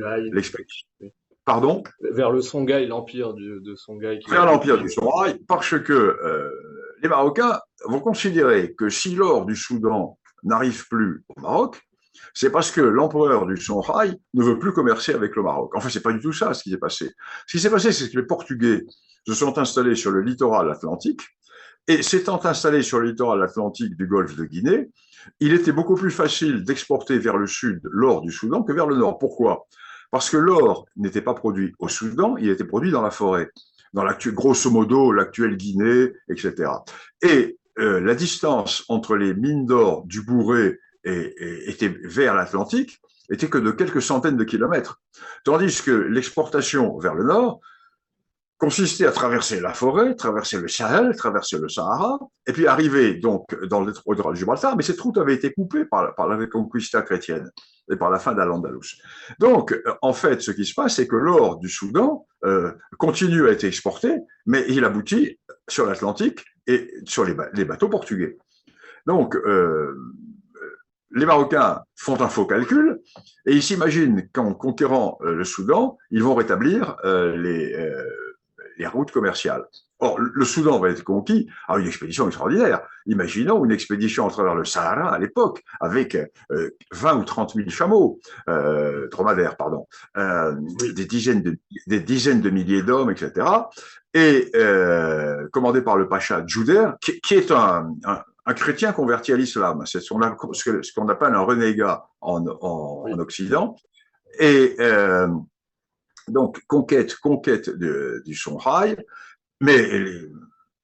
Pardon? Vers le Songhai, l'empire de Songhai. Vers l'empire du Songhai, parce que les Marocains vont considérer que si l'or du Soudan n'arrive plus au Maroc, c'est parce que l'empereur du Songhai ne veut plus commercer avec le Maroc. Enfin, c'est pas du tout ça ce qui s'est passé. Ce qui s'est passé, c'est que les Portugais se sont installés sur le littoral atlantique, et s'étant installés sur le littoral atlantique du golfe de Guinée, il était beaucoup plus facile d'exporter vers le sud l'or du Soudan que vers le nord. Pourquoi? Parce que l'or n'était pas produit au Soudan, il était produit dans la forêt, dans grosso modo l'actuelle Guinée, etc. Et la distance entre les mines d'or du Bourré était vers l'Atlantique était que de quelques centaines de kilomètres. Tandis que l'exportation vers le nord consistait à traverser la forêt, traverser le Sahel, traverser le Sahara, et puis arriver donc dans le détroit de Gibraltar, mais cette route avait été coupée par la Reconquista chrétienne et par la fin d'Al-Andalus. Donc, en fait, ce qui se passe, c'est que l'or du Soudan continue à être exporté, mais il aboutit sur l'Atlantique et sur les bateaux portugais. Donc, les Marocains font un faux calcul et ils s'imaginent qu'en conquérant le Soudan, ils vont rétablir les routes commerciales. Or, le Soudan va être conquis à une expédition extraordinaire. Imaginons une expédition à travers le Sahara à l'époque, avec 20 ou 30 000 chameaux, dromadaires, pardon, des dizaines de milliers d'hommes, etc. Et commandé par le Pacha Djouder, qui est un chrétien converti à l'islam. C'est ce qu'on appelle un renégat en Occident. Et donc, conquête du Songhai, mais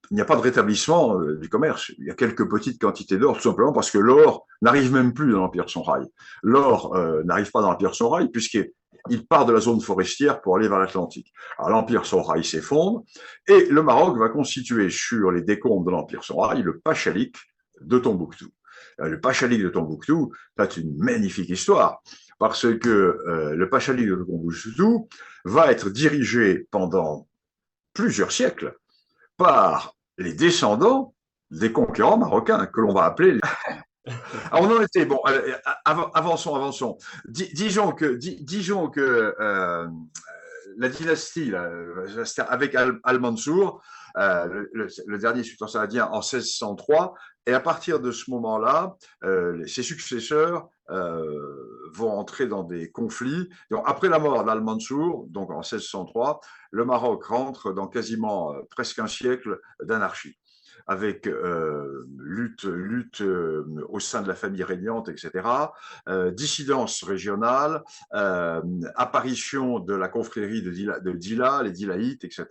il n'y a pas de rétablissement du commerce. Il y a quelques petites quantités d'or, tout simplement parce que l'or n'arrive même plus dans l'Empire Songhai. L'or n'arrive pas dans l'Empire Songhai puisqu'il part de la zone forestière pour aller vers l'Atlantique. Alors l'Empire Songhai s'effondre et le Maroc va constituer sur les décombres de l'Empire Songhai le Pachalik de Tombouctou. Le Pachalik de Tombouctou, c'est une magnifique histoire parce que le Pachalik de Tombouctou va être dirigé pendant plusieurs siècles par les descendants des conquérants marocains, que l'on va appeler... Alors, on en était... Bon, avançons. Disons que la dynastie, là, avec Al-Mansour, le dernier sultan saladin en 1603, et à partir de ce moment-là, ses successeurs vont entrer dans des conflits. Donc, après la mort d'Al-Mansour, donc en 1603, le Maroc rentre dans quasiment presque un siècle d'anarchie, avec lutte au sein de la famille régnante, etc., dissidence régionale, apparition de la confrérie de Dila, les Dilaïtes, etc.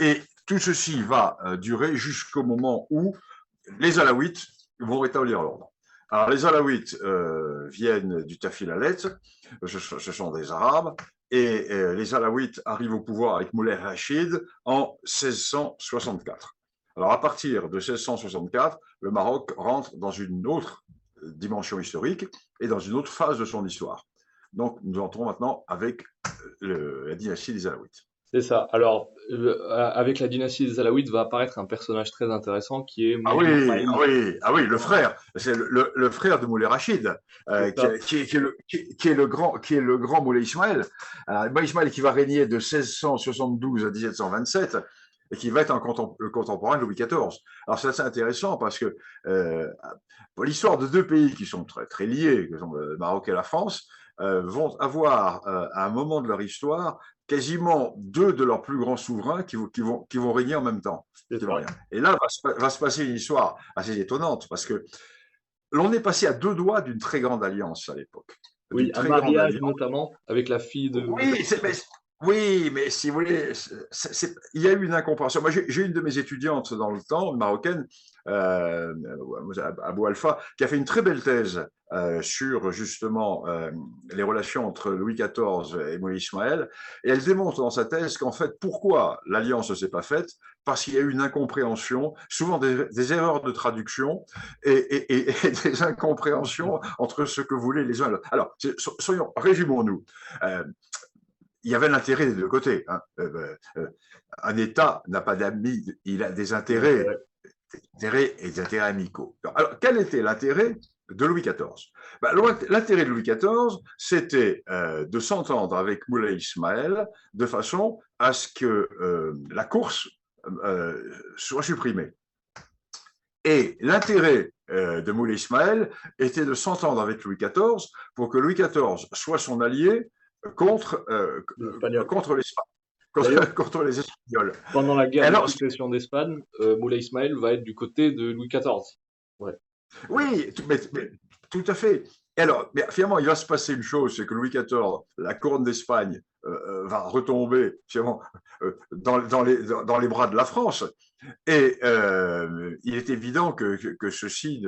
Et tout ceci va durer jusqu'au moment où les Alaouites vont rétablir l'ordre. Alors, les Alaouites viennent du Tafilalet, ce sont des Arabes, et les Alaouites arrivent au pouvoir avec Moulay Rachid en 1664. Alors, à partir de 1664, le Maroc rentre dans une autre dimension historique et dans une autre phase de son histoire. Donc, nous entrons maintenant avec la dynastie des Alaouites. C'est ça. Alors, avec la dynastie des Alaouites va apparaître un personnage très intéressant qui est le frère. C'est le frère de Moulay Rachid, qui est le grand Moulay Ismaël. Moulay Ismaël qui va régner de 1672 à 1727 et qui va être le contemporain de Louis XIV. Alors, c'est assez intéressant parce que pour l'histoire de deux pays qui sont très, très liés, que sont le Maroc et la France, vont avoir, à un moment de leur histoire, quasiment deux de leurs plus grands souverains qui vont régner en même temps. Et là va se passer une histoire assez étonnante, parce que l'on est passé à deux doigts d'une très grande alliance à l'époque. Oui, D'une un très grande mariage alliance. notamment avec la fille de. Oui, oui, mais si vous voulez, il y a eu une incompréhension. Moi, j'ai une de mes étudiantes dans le temps, une marocaine, euh, Abou Alpha, qui a fait une très belle thèse sur justement les relations entre Louis XIV et Moïse Ismaël. Et elle démontre dans sa thèse qu'en fait, pourquoi l'alliance ne s'est pas faite? Parce qu'il y a eu une incompréhension, souvent des erreurs de traduction et des incompréhensions entre ce que voulaient les uns et l'autre. Alors, résumons-nous. Euh, il y avait l'intérêt des deux côtés. Hein. Un État n'a pas d'amis, il a des intérêts et des intérêts amicaux. Alors, quel était l'intérêt de Louis XIV? L'intérêt de Louis XIV, c'était de s'entendre avec Moulay Ismaël de façon à ce que la course soit supprimée. Et l'intérêt de Moulay Ismaël était de s'entendre avec Louis XIV pour que Louis XIV soit son allié contre contre les Espagnols. Pendant la guerre de succession d'Espagne, Moulay Ismaël va être du côté de Louis XIV. Ouais. Oui, mais tout à fait. Et alors, mais finalement, il va se passer une chose, c'est que Louis XIV, la couronne d'Espagne, va retomber finalement dans les bras de la France. Et il est évident que ceci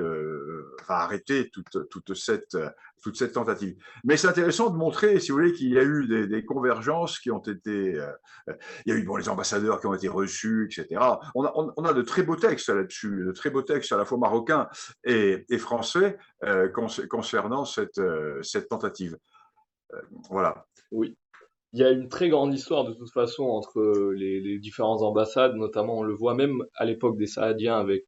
va arrêter toute cette tentative. Mais c'est intéressant de montrer, si vous voulez, qu'il y a eu des convergences qui ont été. Il y a eu les ambassadeurs qui ont été reçus, etc. On a de très beaux textes là-dessus, de très beaux textes à la fois marocains et français concernant cette tentative. Voilà. Oui. Il y a une très grande histoire de toute façon entre les différentes ambassades, notamment on le voit même à l'époque des Saadiens avec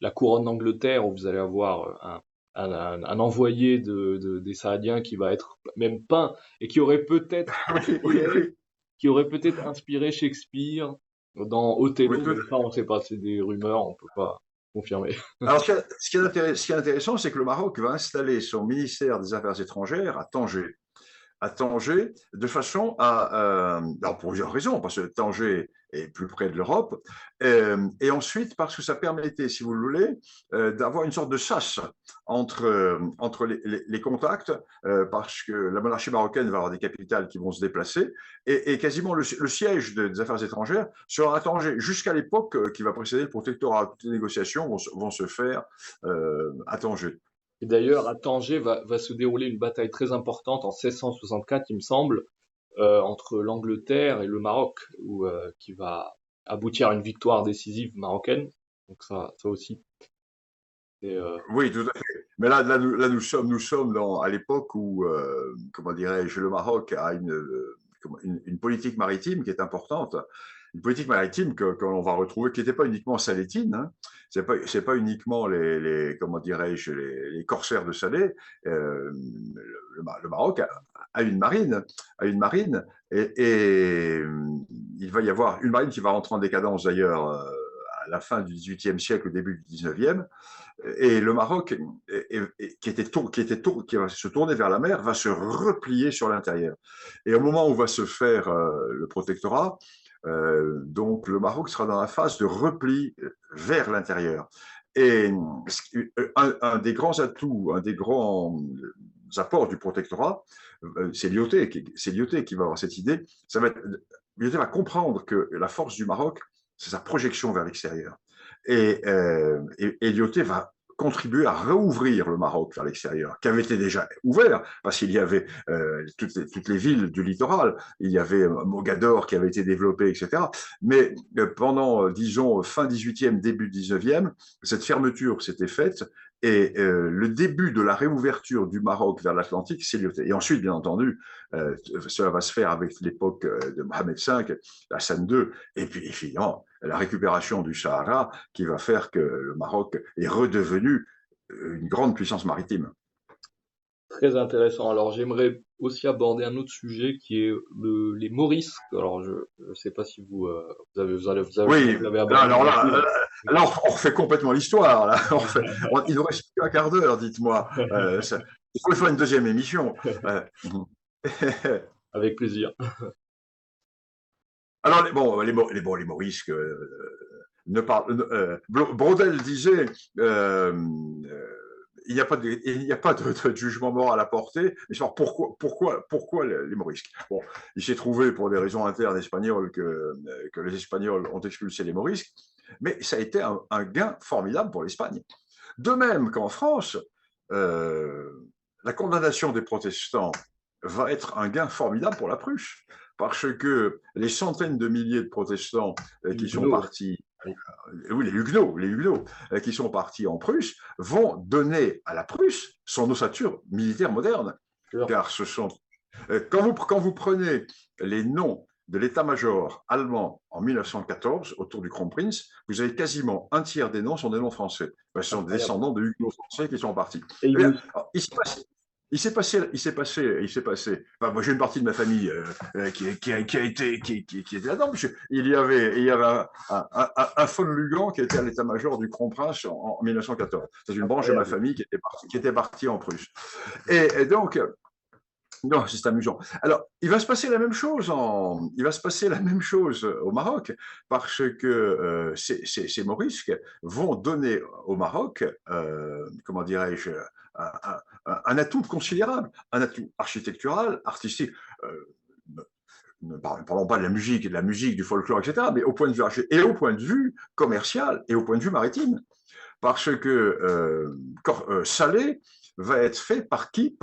la couronne d'Angleterre, où vous allez avoir un envoyé des Saadiens qui va être même peint et qui aurait peut-être inspiré Shakespeare dans Othello, mais ça on ne sait pas, c'est des rumeurs, on ne peut pas confirmer. Alors, ce qui est intéressant, c'est que le Maroc va installer son ministère des Affaires étrangères à Tanger, de façon alors pour plusieurs raisons, parce que Tanger est plus près de l'Europe, et ensuite parce que ça permettait, si vous le voulez, d'avoir une sorte de sas entre les contacts, parce que la monarchie marocaine va avoir des capitales qui vont se déplacer, et quasiment le siège des affaires étrangères sera à Tanger, jusqu'à l'époque qui va précéder le protectorat. Toutes les négociations vont se faire à Tanger. Et d'ailleurs, à Tanger va se dérouler une bataille très importante en 1664, il me semble, entre l'Angleterre et le Maroc, qui va aboutir à une victoire décisive marocaine. Donc ça aussi. Oui, tout à fait. Mais là nous sommes à l'époque où, comment dirais-je, le Maroc a une politique maritime qui est importante. Une politique maritime que l'on va retrouver, qui n'était pas uniquement salétine, hein. C'est pas uniquement comment dirais-je, les corsaires de Salé. Le Maroc a une marine, et il va y avoir une marine qui va rentrer en décadence d'ailleurs à la fin du XVIIIe siècle, au début du XIXe. Et le Maroc, qui va se tourner vers la mer, va se replier sur l'intérieur. Et au moment où va se faire le protectorat, donc le Maroc sera dans la phase de repli vers l'intérieur. Et un des grands atouts, un des grands apports du protectorat, c'est Lyautey qui va avoir cette idée. Lyautey va comprendre que la force du Maroc, c'est sa projection vers l'extérieur. Et Lyautey va contribuer à rouvrir le Maroc vers l'extérieur, qui avait été déjà ouvert, parce qu'il y avait toutes les villes du littoral, il y avait Mogador qui avait été développé, etc. Mais pendant, disons, fin 18e, début 19e, cette fermeture s'était faite, et le début de la réouverture du Maroc vers l'Atlantique, c'est Lyautey. Et ensuite, bien entendu, cela va se faire avec l'époque de Mohamed V, Hassan II, et puis finalement, la récupération du Sahara qui va faire que le Maroc est redevenu une grande puissance maritime. Très intéressant. Alors j'aimerais aussi aborder un autre sujet qui est les Maurices. Alors je ne sais pas si vous avez abordé. Alors on refait complètement l'histoire. Il nous reste plus un quart d'heure, dites-moi. Il faut faire une deuxième émission. Avec plaisir. Alors, les Morisques, Braudel disait il n'y a pas de jugement moral à porter. Mais pourquoi les Morisques? Bon, il s'est trouvé pour des raisons internes espagnoles que les Espagnols ont expulsé les Morisques, mais ça a été un gain formidable pour l'Espagne. De même qu'en France, la condamnation des protestants va être un gain formidable pour la Prusse, parce que les centaines de milliers de protestants qui sont partis, oui, les Huguenots qui sont partis en Prusse, vont donner à la Prusse son ossature militaire moderne. Car ce sont, quand vous prenez les noms de l'état-major allemand en 1914, autour du Kronprinz, vous avez quasiment un tiers des noms sont des noms français. Ce sont des descendants de Huguenots français qui sont partis. Et bien, alors, il s'est passé. Enfin, moi, j'ai une partie de ma famille qui était là-dedans. Il y avait un von Lugan qui était à l'état-major du Kronprinz en 1914. C'est une branche de ma famille qui était partie en Prusse. Et donc, non, c'est amusant. Alors, il va se passer la même chose au Maroc, parce que ces Morisques vont donner au Maroc, comment dirais-je, un atout considérable, un atout architectural, artistique. Ne parlons pas de la musique, du folklore, etc., mais au point de vue et au point de vue commercial et au point de vue maritime, parce que Salé va être fait par qui?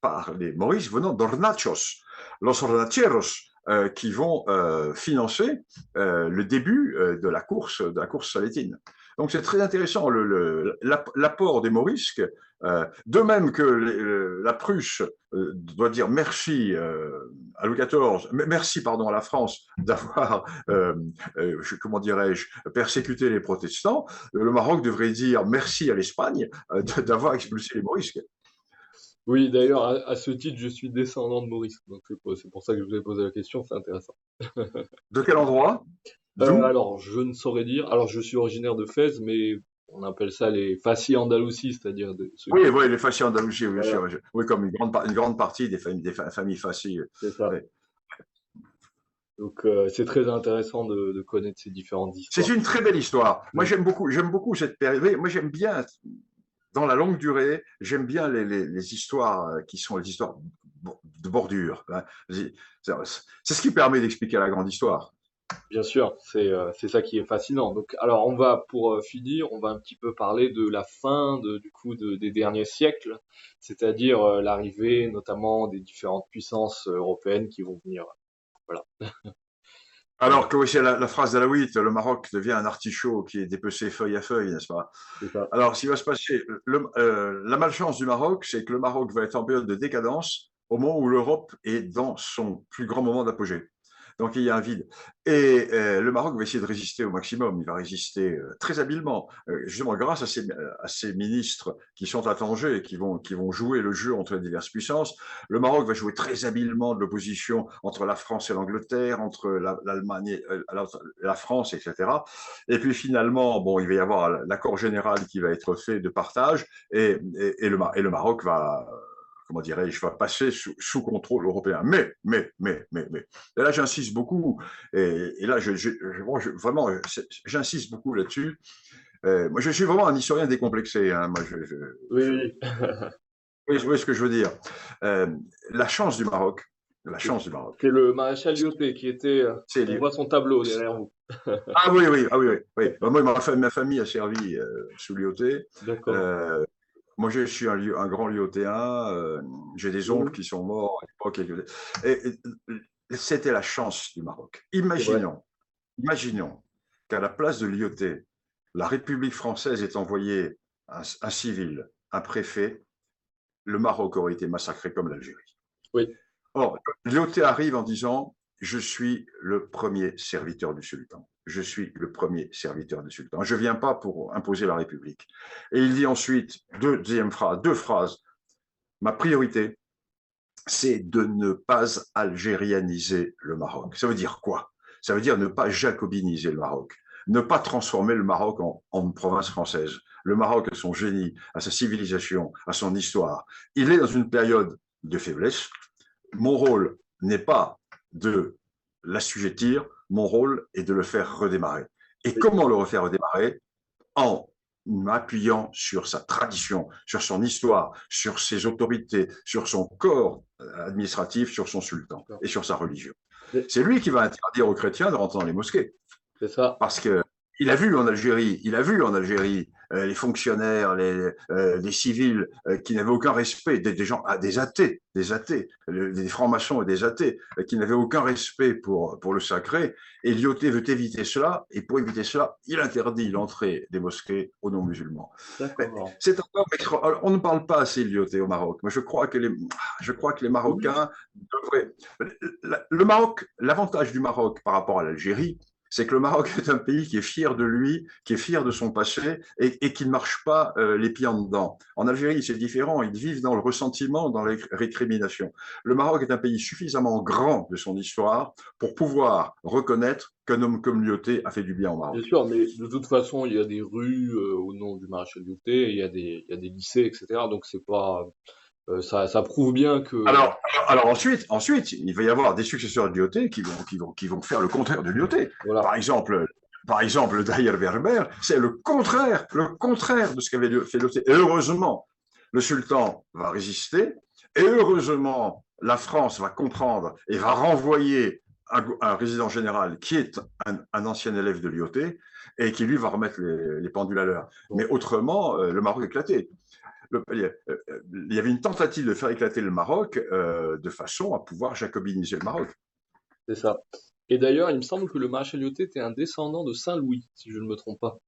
Par les Maurices venant d'Hornachos, los Hornacheros, qui vont financer le début de la course salétine. Donc c'est très intéressant l'apport des Morisques, de même que la Prusse doit dire merci à Louis XIV, merci pardon à la France d'avoir, comment dirais-je, persécuté les protestants. Le Maroc devrait dire merci à l'Espagne d'avoir expulsé les Morisques. Oui, d'ailleurs, à ce titre, je suis descendant de Maurice. Donc, c'est pour ça que je vous ai posé la question, c'est intéressant. De quel endroit? Alors, je ne saurais dire. Alors, je suis originaire de Fès, mais on appelle ça les Fassi Andalousie, c'est-à-dire oui, les Fassi Andalousie, oui, voilà. Oui, comme une grande partie des familles Fassi. C'est ça. Ouais. Donc, c'est très intéressant de connaître ces différentes histoires. C'est une très belle histoire. Moi, j'aime beaucoup cette période. Moi, j'aime bien, dans la longue durée, j'aime bien les histoires qui sont les histoires de bordure. C'est ce qui permet d'expliquer la grande histoire. Bien sûr, c'est ça qui est fascinant. Donc, alors, pour finir, on va un petit peu parler de la fin des derniers siècles, c'est-à-dire l'arrivée notamment des différentes puissances européennes qui vont venir. Voilà. Alors que c'est la phrase d'Alaouite, le Maroc devient un artichaut qui est dépecé feuille à feuille, n'est-ce pas? Alors, ce qui va se passer, la malchance du Maroc, c'est que le Maroc va être en période de décadence au moment où l'Europe est dans son plus grand moment d'apogée. Donc, il y a un vide. Et le Maroc va essayer de résister au maximum. Il va résister très habilement, justement grâce à ces ministres qui sont à Tanger et qui vont jouer le jeu entre les diverses puissances. Le Maroc va jouer très habilement de l'opposition entre la France et l'Angleterre, entre l'Allemagne et la France, etc. Et puis finalement, bon, il va y avoir l'accord général qui va être fait de partage et le Maroc va... comment dirais-je, va passer sous contrôle européen. Mais, et là j'insiste beaucoup, et là vraiment j'insiste beaucoup là-dessus. Moi je suis vraiment un historien décomplexé. Hein. Moi, oui. Vous voyez ce que je veux dire. La chance du Maroc. C'est le maréchal Lyautey qui était. On voit son tableau derrière vous. Ah oui. Moi, ma famille a servi sous Lyautey. D'accord. Moi, je suis un grand Lyauteyen. J'ai des oncles qui sont morts à l'époque. Et c'était la chance du Maroc. Imaginons qu'à la place de Lyautey, la République française ait envoyé un civil, un préfet. Le Maroc aurait été massacré comme l'Algérie. Oui. Or, Lyautey arrive en disant « Je suis le premier serviteur du sultan. Je suis le premier serviteur du sultan. Je ne viens pas pour imposer la République. » Et il dit ensuite, deux phrases. « Ma priorité, c'est de ne pas algérianiser le Maroc. » Ça veut dire quoi? Ça veut dire ne pas jacobiniser le Maroc. ne pas transformer le Maroc en province française. Le Maroc a son génie, a sa civilisation, a son histoire. Il est dans une période de faiblesse. Mon rôle n'est pas de l'assujettir, mon rôle est de le faire redémarrer. Et comment le refaire redémarrer? En m'appuyant sur sa tradition, sur son histoire, sur ses autorités, sur son corps administratif, sur son sultan et sur sa religion. C'est lui qui va interdire aux chrétiens de rentrer dans les mosquées. C'est ça. Parce que il a vu en Algérie les fonctionnaires, les civils qui n'avaient aucun respect, des gens, des athées, des francs-maçons et des athées qui n'avaient aucun respect pour le sacré. Et Lyautey veut éviter cela, et pour éviter cela, il interdit l'entrée des mosquées aux non-musulmans. C'est encore, on ne parle pas assez de Lyautey au Maroc, mais je crois que les Marocains devraient. Le Maroc, l'avantage du Maroc par rapport à l'Algérie, c'est que le Maroc est un pays qui est fier de lui, qui est fier de son passé et qui ne marche pas les pieds en dedans. En Algérie, c'est différent. Ils vivent dans le ressentiment, dans les récriminations. Le Maroc est un pays suffisamment grand de son histoire pour pouvoir reconnaître qu'un homme comme Lyautey a fait du bien au Maroc. Bien sûr, mais de toute façon, il y a des rues au nom du maréchal Lyautey, il y a des lycées, etc. Donc c'est pas, ça prouve bien que. Alors ensuite, il va y avoir des successeurs de Lyautey qui vont faire le contraire de Lyautey. Voilà. Par exemple, Daher Berber, c'est le contraire de ce qu'avait fait Lyautey. Et heureusement, le sultan va résister. Et heureusement, la France va comprendre et va renvoyer un résident général qui est un ancien élève de Lyautey et qui lui va remettre les pendules à l'heure. Mais autrement, le Maroc est éclaté. Il y avait une tentative de faire éclater le Maroc de façon à pouvoir jacobiniser le Maroc. C'est ça. Et d'ailleurs, il me semble que le maréchal Lyautey était un descendant de Saint-Louis, si je ne me trompe pas.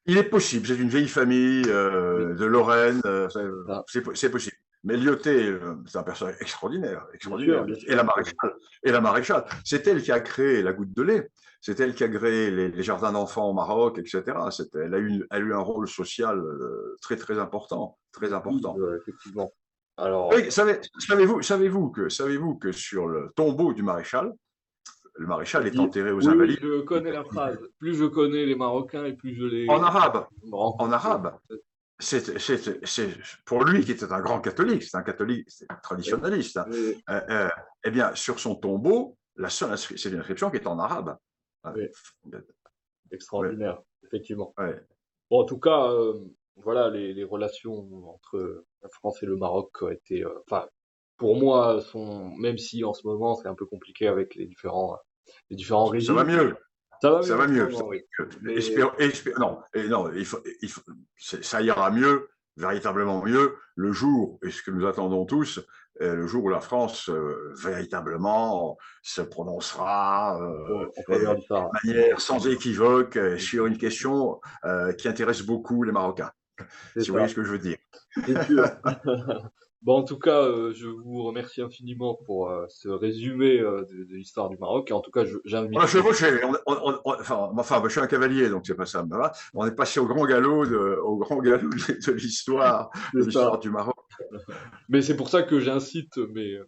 Il est possible, c'est une vieille famille de Lorraine, c'est possible. Mais Lyautey, c'est un personnage extraordinaire. Bien sûr. Et la maréchale, c'est elle qui a créé la goutte de lait, c'est elle qui a créé les jardins d'enfants au Maroc, etc. Elle a eu un rôle social très très important, très important. Oui, effectivement. Alors. Oui, savez-vous que sur le tombeau du maréchal, le maréchal est enterré aux Invalides. Oui, je connais la phrase. Plus je connais les Marocains et plus je les. En arabe. En arabe. C'est pour lui qui était un grand catholique, c'est un catholique traditionnaliste. Oui. Eh bien, sur son tombeau, c'est une inscription qui est en arabe. Oui. Extraordinaire, effectivement. Ouais. Bon, en tout cas, voilà, les relations entre la France et le Maroc ont été, enfin, pour moi, même si en ce moment c'est un peu compliqué avec les différents régimes. Ça va mieux. Ça va mieux. Oui. Non, ça ira mieux, véritablement mieux, le jour, et ce que nous attendons tous, le jour où la France véritablement se prononcera de manière sans équivoque sur une question qui intéresse beaucoup les Marocains. Si vous voyez ce que je veux dire. C'est sûr. Bon, en tout cas, je vous remercie infiniment pour ce résumé de l'histoire du Maroc. Et en tout cas, j'invite. On a chevauché. Enfin, je suis un cavalier, donc c'est pas ça. On est passé au grand galop de l'histoire du Maroc. Mais c'est pour ça que j'incite mes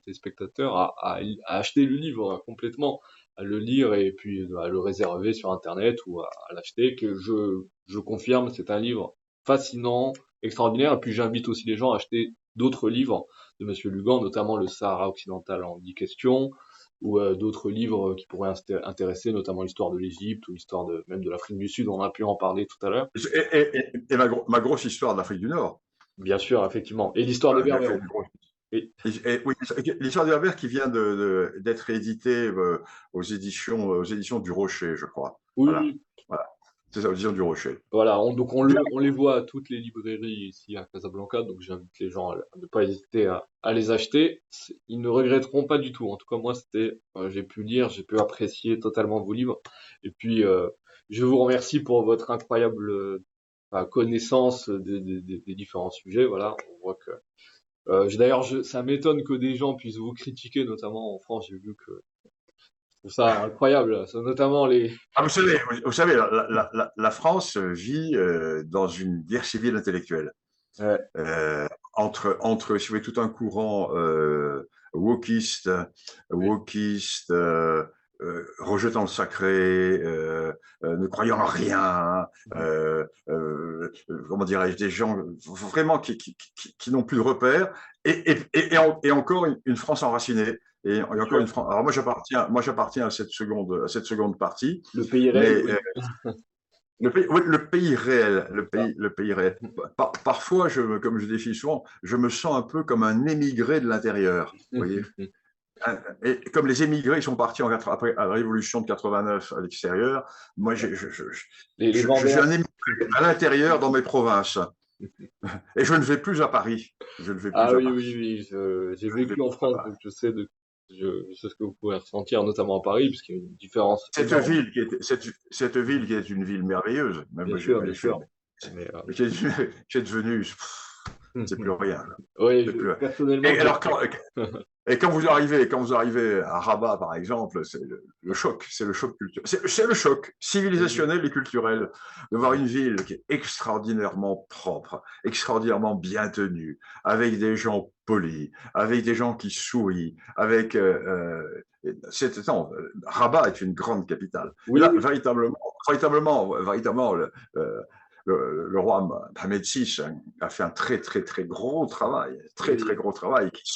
téléspectateurs à acheter le livre complètement, à le lire et puis à le réserver sur Internet ou à l'acheter. Que je confirme, c'est un livre fascinant, extraordinaire. Et puis j'invite aussi les gens à acheter d'autres livres de Monsieur Lugan, notamment Le Sahara occidental en 10 questions, ou d'autres livres qui pourraient intéresser, notamment l'histoire de l'Égypte ou l'histoire même de l'Afrique du Sud. On a pu en parler tout à l'heure. Et ma grosse histoire de l'Afrique du Nord. Bien sûr, effectivement. Et l'histoire des Berbères. Oui, l'histoire des Berbères qui vient d'être éditée aux éditions du Rocher, je crois. Oui. Voilà. C'est ça, aux éditions du Rocher. Voilà, donc on les voit à toutes les librairies ici à Casablanca, donc j'invite les gens à ne pas hésiter à les acheter. Ils ne regretteront pas du tout. En tout cas, moi, j'ai pu lire, j'ai pu apprécier totalement vos livres. Et puis, je vous remercie pour votre incroyable connaissance des différents sujets. Voilà, on voit que d'ailleurs, ça m'étonne que des gens puissent vous critiquer, notamment en France. J'ai vu que je trouve ça incroyable, notamment les. Vous savez, la France vit dans une guerre civile intellectuelle. Ouais. Entre, si vous voulez, tout un courant wokiste, rejetant le sacré, ne croyant en rien, comment dirais-je, des gens vraiment qui n'ont plus de repères, et encore une France enracinée. Et Bien encore une sûr. France. Alors moi j'appartiens à cette seconde partie, Le pays réel, mais oui. le pays, oui, le pays réel, le pays réel. Parfois, comme je défie souvent, je me sens un peu comme un émigré de l'intérieur. Vous voyez, et comme les émigrés sont partis après la révolution de 89 à l'extérieur, moi, Les je suis Vendéens. un émigré à l'intérieur dans mes provinces. Et je ne vais plus à Paris. Je ne vais Ah plus à oui, oui, Paris. oui, j'ai Je ne vais vécu en plus à France, Paris. donc je sais ce que vous pouvez ressentir, notamment à Paris, puisqu'il y a une différence Cette énorme. ville qui est, cette ville qui est une ville merveilleuse, même Bien moi, sûr, j'ai bien fait, sûr. Mais, qui est devenue, c'est plus rien. oui, C'est plus rien. personnellement, Et j'ai alors, et quand vous arrivez à Rabat, par exemple, c'est le choc, c'est le choc culturel. C'est le choc civilisationnel et culturel de voir une ville qui est extraordinairement propre, extraordinairement bien tenue, avec des gens polis, avec des gens qui sourient, avec non, Rabat est une grande capitale. Et oui, là, oui, véritablement, le roi Mohamed VI a fait un très, très, très, très oui. gros travail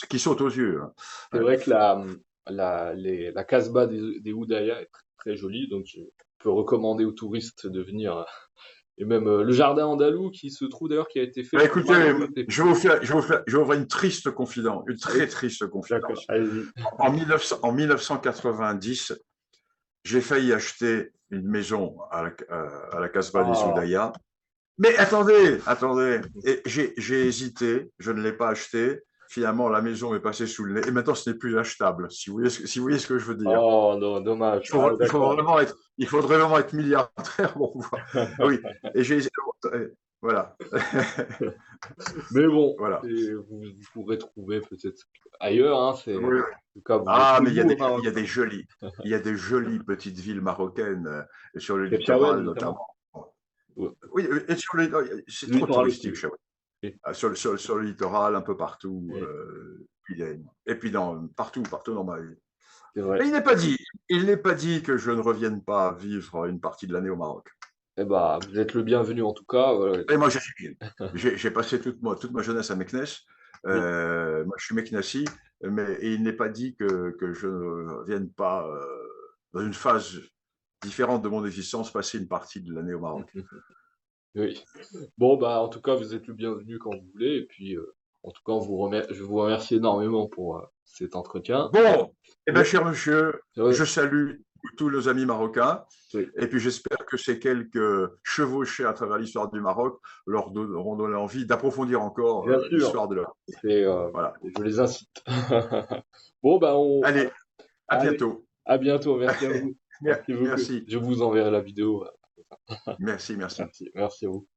qui saute aux yeux. C'est Ouais. vrai que la Casbah des Oudaya est très, très jolie, donc je peux recommander aux touristes de venir. Et même le jardin andalou qui se trouve d'ailleurs qui a été fait Bah, pour le écoutez, Maroc. je vais vous faire une triste confidence, une Oui, très triste d'accord, confidence. allez-y. En 1990, j'ai failli acheter une maison à la Casbah des Ah, Oudaya. Mais attendez, et j'ai hésité, je ne l'ai pas acheté. Finalement, la maison est passée sous le nez, et maintenant ce n'est plus achetable, si vous voyez ce que je veux dire. oh non, dommage. Ah, d'accord. Il faudrait vraiment être milliardaire pour pouvoir. Ah oui, et j'ai voilà. Mais bon, Voilà. vous pourrez trouver peut-être ailleurs, hein, Oui, oui. en tout cas, vous êtes Ah, chez mais vous au Maroc. il y a des jolies petites villes marocaines sur le Chefchaouen littoral notamment. notamment. Ouais. Oui, et c'est Le trop littoral aussi, touristique, oui. Chaouet. Oui. Sur le littoral, un peu partout. Oui, Et puis partout dans ma vie. c'est Et vrai. il n'est pas dit que je ne revienne pas vivre une partie de l'année au Maroc. Eh bah, vous êtes le bienvenu en tout cas. Voilà. Et moi, j'ai passé toute ma jeunesse à Meknès. Oui, Moi, je suis meknassi, mais et il n'est pas dit que je ne revienne pas dans une phase différente de mon existence, passer une partie de l'année au Maroc. oui. Bon, bah, en tout cas, vous êtes le bienvenu quand vous voulez. Et puis, en tout cas, je vous remercie énormément pour cet entretien. Bon, eh bien, Oui, cher monsieur, oui, je salue tous nos amis marocains. oui, Et puis j'espère que ces quelques chevauchés à travers l'histoire du Maroc auront donné envie d'approfondir encore bien sûr. l'histoire de leur. C'est, Voilà. je les incite. Bon, bah, Allez, à allez, bientôt. à bientôt. Merci à vous. Merci beaucoup. Merci, Je vous enverrai la vidéo. merci, merci. Merci à vous.